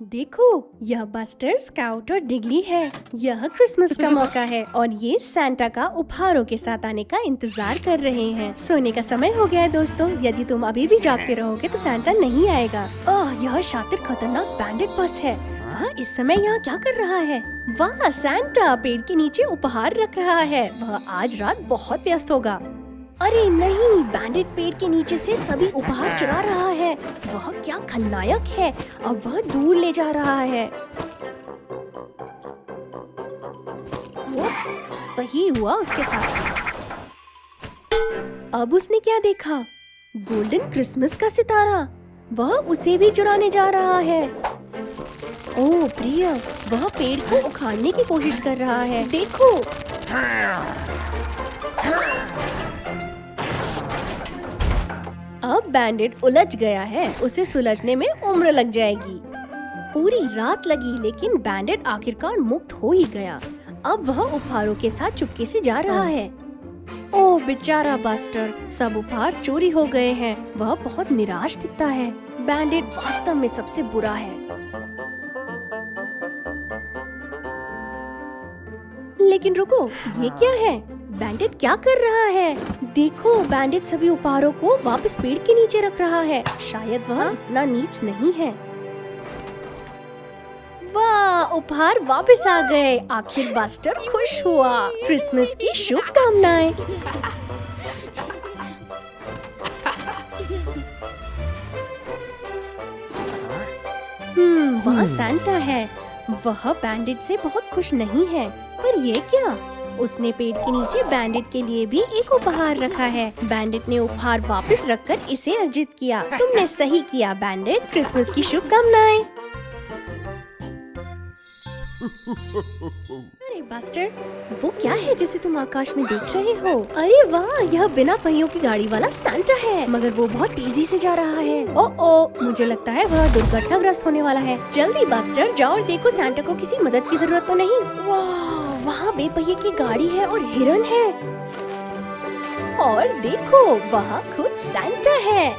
देखो, यह बस्टर, स्काउट और डिगली है। यह क्रिसमस का मौका है और ये सैंटा का उपहारों के साथ आने का इंतजार कर रहे हैं। सोने का समय हो गया है दोस्तों। यदि तुम अभी भी जागते रहोगे तो सैंटा नहीं आएगा। ओह, यह शातिर खतरनाक बैंडेड बस है। वह इस समय यहाँ क्या कर रहा है? वाह, सैंटा पेड़ के नीचे उपहार रख रहा है। वह आज रात बहुत व्यस्त होगा। अरे नहीं, बैंडेड पेड़ के नीचे से सभी उपहार चुरा रहा है। वह क्या खलनायक है। अब वह दूर ले जा रहा है। सही हुआ उसके साथ। अब उसने क्या देखा? गोल्डन क्रिसमस का सितारा। वह उसे भी चुराने जा रहा है। ओह प्रिया, वह पेड़ को उखाड़ने की कोशिश कर रहा है। देखो, अब बैंडेड उलझ गया है। उसे सुलझने में उम्र लग जाएगी। पूरी रात लगी, लेकिन बैंडेड आखिरकार मुक्त हो ही गया। अब वह उपहारों के साथ चुपके से जा रहा है। ओह बेचारा बस्टर, सब उपहार चोरी हो गए हैं। वह बहुत निराश दिखता है। बैंडेड वास्तव में सबसे बुरा है। लेकिन रुको, ये क्या है? बैंडेड क्या कर रहा है? देखो, बैंडेड सभी उपहारों को वापस पेड़ के नीचे रख रहा है। शायद वह इतना नीच नहीं है। वाह, उपहार वापस आ गए। आखिर बस्टर खुश हुआ। क्रिसमस की शुभकामनाएं। वहाँ सैंटा है। वह बैंडेड से बहुत खुश नहीं है। पर ये क्या? उसने पेड़ के नीचे बैंडेड के लिए भी एक उपहार रखा है। बैंडेड ने उपहार वापस रखकर इसे अर्जित किया। तुमने सही किया बैंडेड। क्रिसमस की शुभकामनाएं। अरे बस्टर, वो क्या है जिसे तुम आकाश में देख रहे हो? अरे वाह, यह बिना पहियों की गाड़ी वाला सैंटा है, मगर वो बहुत तेजी से जा रहा है। ओह, मुझे लगता है वह दुर्घटनाग्रस्त होने वाला है। जल्दी बस्टर, जाओ और देखो सैंटा को किसी मदद की जरूरत तो नहीं। वाह, वहाँ बेपहिए की गाड़ी है और हिरन है। और देखो, वहाँ खुद सैंटा है।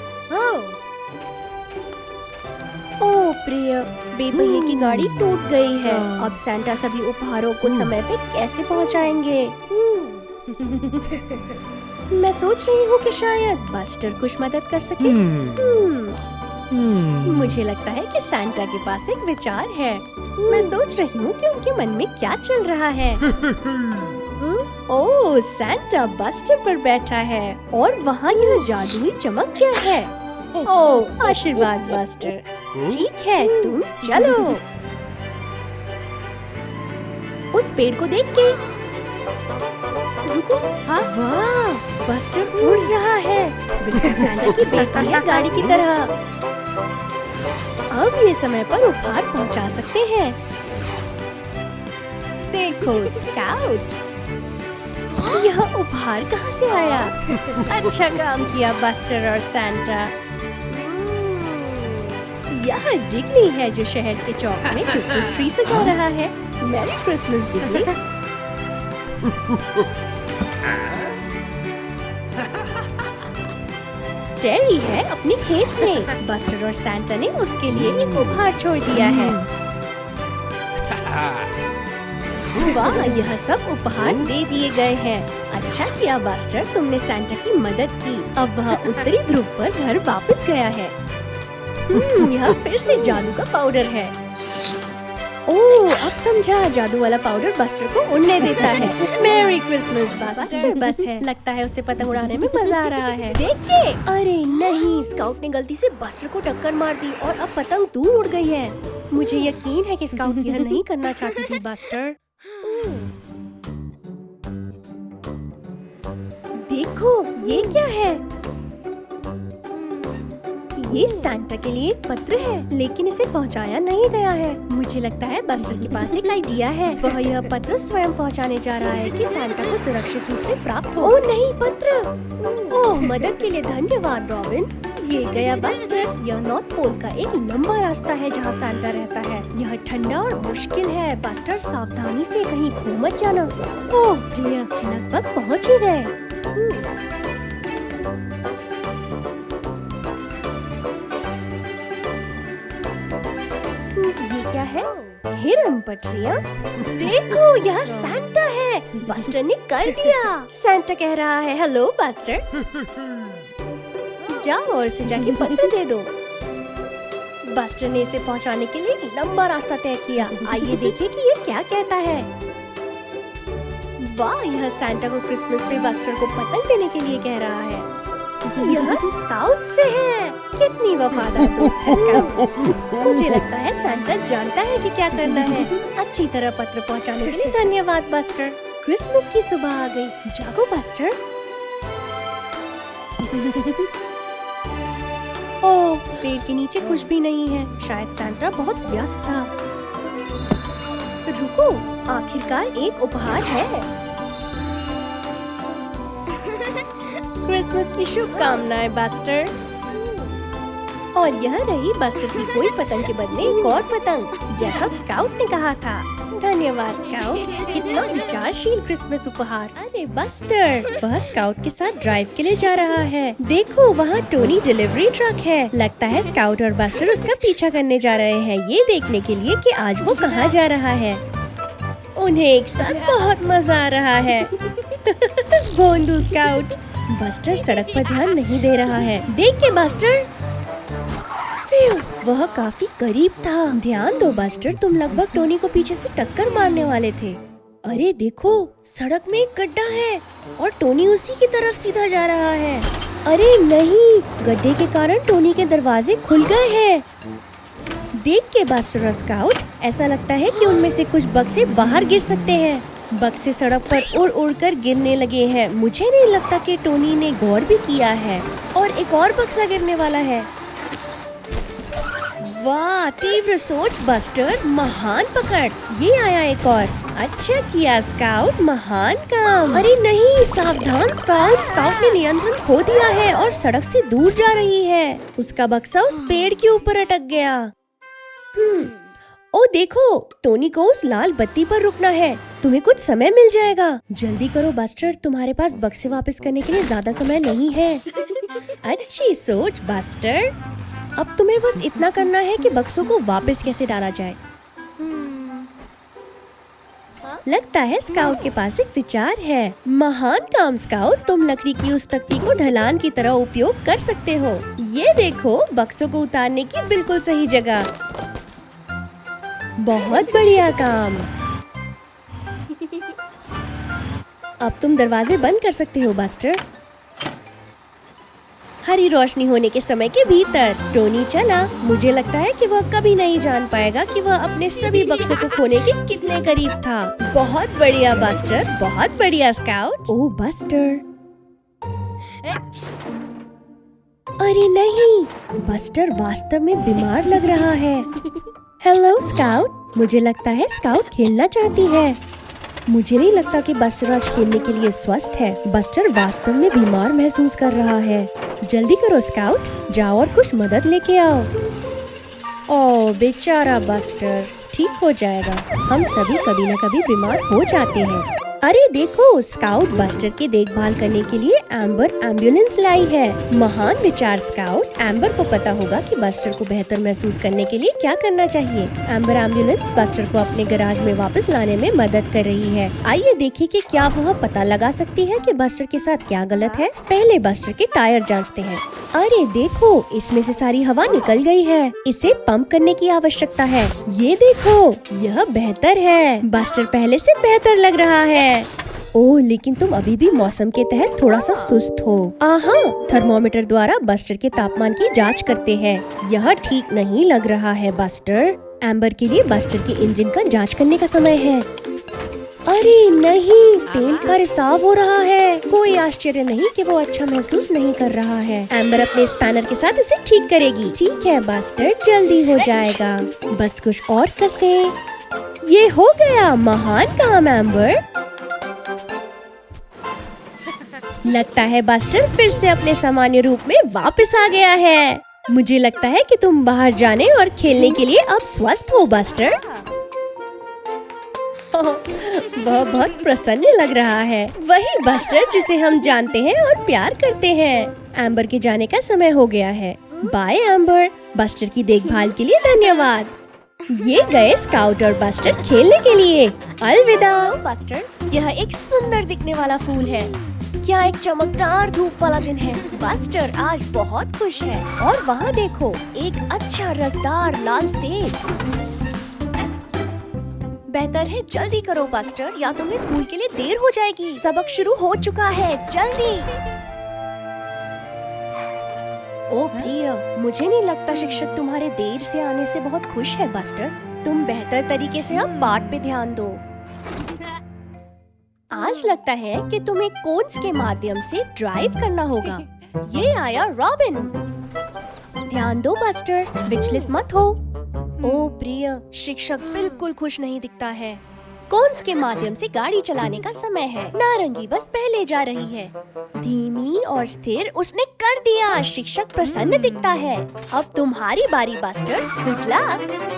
ओह प्रिय, बेपहिए की गाड़ी टूट गई है। अब सैंटा सभी उपहारों को समय पे कैसे पहुँचाएंगे? मैं सोच रही हूँ कि शायद बस्टर कुछ मदद कर सके। मुझे लगता है कि सैंटा के पास एक विचार है। मैं सोच रही हूँ कि उनके मन में क्या चल रहा है। ओह, सैंटा बस्टर पर बैठा है और वहाँ यह जादुई चमक क्या है? ओह, आशीर्वाद बस्टर। ठीक है, तुम चलो। उस पेड़ को देख के रुको। वाह, बस्टर उड़ रहा है, बिल्कुल सैंटा की बेपहिया गाड़ी की तरह। अब ये समय पर उपहार पहुंचा सकते हैं। देखो स्काउट, यह उपहार कहाँ से आया? अच्छा काम किया बस्टर और सैंटा। यह डिगली है जो शहर के चौक में क्रिसमस ट्री सजा रहा है। Merry Christmas डिगली। टेरी है अपने खेत में। बस्टर और सैंटा ने उसके लिए एक उपहार छोड़ दिया है। वाह, यह सब उपहार दे दिए गए हैं। अच्छा किया बस्टर, तुमने सैंटा की मदद की। अब वह उत्तरी ध्रुव पर घर वापस गया है। यह फिर से जादू का पाउडर है। ओह, अब समझा, जादू वाला पाउडर बस्टर को उड़ने देता है। मैरी क्रिसमस बस्टर बस है। लगता है उसे पतंग उड़ाने में मजा आ रहा है। देख के, अरे नहीं, स्काउट ने गलती से बस्टर को टक्कर मार दी और अब पतंग दूर उड़ गई है। मुझे यकीन है कि स्काउट यह नहीं करना चाहती थी बस्टर। देखो ये क्या है? ये सांता के लिए एक पत्र है, लेकिन इसे पहुंचाया नहीं गया है। मुझे लगता है बस्टर के पास एक आइडिया है। वह यह पत्र स्वयं पहुंचाने जा रहा है कि सांता को सुरक्षित रूप से प्राप्त हो। ओह नहीं, पत्र! ओह, मदद के लिए धन्यवाद रॉबिन। ये गया बस्टर। यह नॉर्थ पोल का एक लंबा रास्ता है जहाँ सांता रहता है। यह ठंडा और मुश्किल है। बस्टर, सावधानी से कहीं खो मत जाना। ओह प्रिय, लगभग पहुँच ही गए। ये क्या है? हिरन पटरियाँ? देखो, यहाँ सांता है। बस्टर ने कर दिया। सांता कह रहा है, हेलो बस्टर। जाओ और इसे जाके पत्र दे दो। बस्टर ने इसे पहुंचाने के लिए एक लंबा रास्ता तय किया। आइए देखें कि ये क्या कहता है। वाह, यह सांता को क्रिसमस पे बस्टर को पतंग देने के लिए कह रहा है। यह स्काउट से है। कितनी वफादार दोस्त है स्काउट। मुझे लगता है सांता जानता है कि क्या करना है। अच्छी तरह पत्र पहुंचाने के लिए धन्यवाद बस्टर। क्रिसमस की सुबह आ गई। जागो बस्टर। ओह, पेड़ के नीचे कुछ भी नहीं है। शायद सांता बहुत व्यस्त था। रुको, आखिरकार एक उपहार है। क्रिसमस की शुभकामनाएं बस्टर। और यह रही बस्टर की कोई पतंग के बदले एक और पतंग, जैसा स्काउट ने कहा था। धन्यवाद स्काउट, इतना विचारशील क्रिसमस उपहार। अरे बस्टर, वह स्काउट के साथ ड्राइव के लिए जा रहा है। देखो, वहाँ टोनी डिलीवरी ट्रक है। लगता है स्काउट और बस्टर उसका पीछा करने जा रहे हैं, ये देखने के लिए कि आज वो कहाँ जा रहा है। उन्हें एक साथ बहुत मजा आ रहा है। भोंदू स्काउट। बस्टर सड़क पर ध्यान नहीं दे रहा है। देख के बस्टर। वह काफी करीब था। ध्यान दो बस्टर, तुम लगभग टोनी को पीछे से टक्कर मारने वाले थे। अरे देखो, सड़क में एक गड्ढा है और टोनी उसी की तरफ सीधा जा रहा है। अरे नहीं, गड्ढे के कारण टोनी के दरवाजे खुल गए हैं। देख के बस्टर और स्काउट, ऐसा लगता है कि उनमें से कुछ बक्से बाहर गिर सकते हैं। बक्से सड़क पर उड़ उड़ कर गिरने लगे हैं। मुझे नहीं लगता कि टोनी ने गौर भी किया है। और एक और बक्सा गिरने वाला है। वाह, तीव्र सोच बस्टर, महान पकड़। ये आया एक और। अच्छा किया स्काउट, महान काम। अरे नहीं, सावधान स्काउट। स्काउट ने नियंत्रण खो दिया है और सड़क से दूर जा रही है। उसका बक्सा उस पेड़ के ऊपर अटक गया। ओ देखो, टोनी को उस लाल बत्ती पर रुकना है। तुम्हें कुछ समय मिल जाएगा। जल्दी करो बस्टर, तुम्हारे पास बक्से वापस करने के लिए ज्यादा समय नहीं है। अच्छी सोच बस्टर। अब तुम्हें बस इतना करना है कि बक्सों को वापस कैसे डाला जाए। लगता है स्काउट के पास एक विचार है। महान काम स्काउट, तुम लकड़ी की उस तख्ती को ढलान की तरह उपयोग कर सकते हो। ये देखो, बक्सों को उतारने की बिल्कुल सही जगह। बहुत बढ़िया काम। अब तुम दरवाजे बंद कर सकते हो बस्टर। हरी रोशनी होने के समय के भीतर टोनी चला। मुझे लगता है कि वह कभी नहीं जान पाएगा कि वह अपने सभी बक्सों को खोने के कितने करीब था। बहुत बढ़िया बस्टर, बहुत बढ़िया स्काउट। ओह बस्टर। अरे नहीं, बस्टर वास्तव में बीमार लग रहा है। हेलो स्काउट, मुझे लगता है स्काउट खेलना चाहती है। मुझे नहीं लगता कि बस्टर आज खेलने के लिए स्वस्थ है। बस्टर वास्तव में बीमार महसूस कर रहा है। जल्दी करो स्काउट, जाओ और कुछ मदद लेके आओ। ओह बेचारा बस्टर, ठीक हो जाएगा। हम सभी कभी न कभी बीमार हो जाते हैं। अरे देखो, स्काउट बस्टर की देखभाल करने के लिए एम्बर एम्बुलेंस लाई है। महान विचार स्काउट। एम्बर को पता होगा कि बस्टर को बेहतर महसूस करने के लिए क्या करना चाहिए। एम्बर एम्बुलेंस बस्टर को अपने गैराज में वापस लाने में मदद कर रही है। आइए देखिए कि क्या वह पता लगा सकती है कि बस्टर के साथ क्या गलत है। पहले बस्टर के टायर जांचते हैं। अरे देखो, इसमें से सारी हवा निकल गई है। इसे पंप करने की आवश्यकता है। ये देखो, यह बेहतर है। बस्टर पहले से बेहतर लग रहा है। ओह, लेकिन तुम अभी भी मौसम के तहत थोड़ा सा सुस्त हो। थर्मोमीटर द्वारा बस्टर के तापमान की जांच करते हैं। यह ठीक नहीं लग रहा है बस्टर। एम्बर के लिए बस्टर के इंजन का जांच करने का समय है। अरे नहीं, तेल का रिसाव हो रहा है। कोई आश्चर्य नहीं कि वो अच्छा महसूस नहीं कर रहा है। एम्बर अपने स्पैनर के साथ इसे ठीक करेगी। ठीक है बस्टर, जल्दी हो जाएगा। बस कुछ और कसे। ये हो गया। महान काम एम्बर। लगता है बस्टर फिर से अपने सामान्य रूप में वापस आ गया है। मुझे लगता है कि तुम बाहर जाने और खेलने के लिए अब स्वस्थ हो बस्टर। वह बहुत प्रसन्न लग रहा है। वही बस्टर जिसे हम जानते हैं और प्यार करते हैं। एम्बर के जाने का समय हो गया है। Bye amber. बस्टर की देखभाल के लिए धन्यवाद। ये गए स्काउट और बस्टर खेलने के लिए। अलविदा। बस्टर, यह एक सुंदर दिखने वाला फूल है। क्या एक चमकदार धूप वाला दिन है। बस्टर आज बहुत खुश है। और वहाँ देखो, एक अच्छा रसदार लाल सेब। बेहतर है जल्दी करो बस्टर, या तुम्हें स्कूल के लिए देर हो जाएगी। सबक शुरू हो चुका है, जल्दी। ओ प्रिय, मुझे नहीं लगता शिक्षक तुम्हारे देर से आने से बहुत खुश है बस्टर। तुम बेहतर तरीके से अब पाठ पे ध्यान दो। आज लगता है कि तुम्हें कोन्स के माध्यम से ड्राइव करना होगा। ये आया रॉबिन। ध्यान दो बस्टर, विचलित मत हो। ओ प्रिय, शिक्षक बिल्कुल खुश नहीं दिखता है। कोन्स के माध्यम से गाड़ी चलाने का समय है। नारंगी बस पहले जा रही है। धीमी और स्थिर उसने कर दिया। शिक्षक प्रसन्न दिखता है। अब तुम्हारी बारी बस्टर, गुड लक।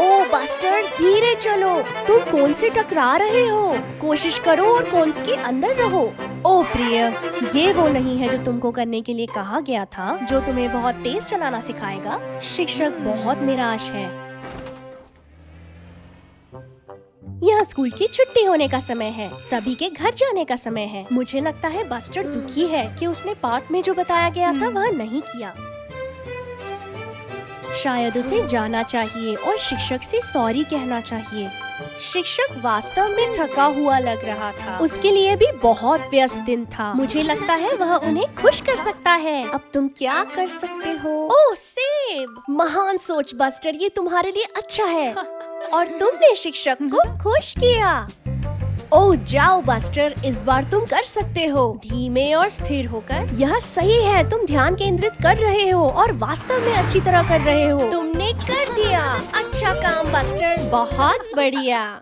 ओ बस्टर, धीरे चलो। तुम कौन से टकरा रहे हो? कोशिश करो और कोन्स के अंदर रहो। ओ प्रिय, ये वो नहीं है जो तुमको करने के लिए कहा गया था, जो तुम्हें बहुत तेज चलाना सिखाएगा। शिक्षक बहुत निराश है। यह स्कूल की छुट्टी होने का समय है। सभी के घर जाने का समय है। मुझे लगता है बस्टर दुखी है कि उसने पाठ में जो बताया गया था वह नहीं किया। शायद उसे जाना चाहिए और शिक्षक से सॉरी कहना चाहिए। शिक्षक वास्तव में थका हुआ लग रहा था। उसके लिए भी बहुत व्यस्त दिन था। मुझे लगता है वह उन्हें खुश कर सकता है। अब तुम क्या कर सकते हो? ओह सेब, महान सोच बस्टर, ये तुम्हारे लिए अच्छा है। और तुमने शिक्षक को खुश किया। ओह जाओ बस्टर, इस बार तुम कर सकते हो। धीमे और स्थिर होकर। यह सही है, तुम ध्यान केंद्रित कर रहे हो और वास्तव में अच्छी तरह कर रहे हो। तुमने कर दिया। अच्छा काम बस्टर, बहुत बढ़िया।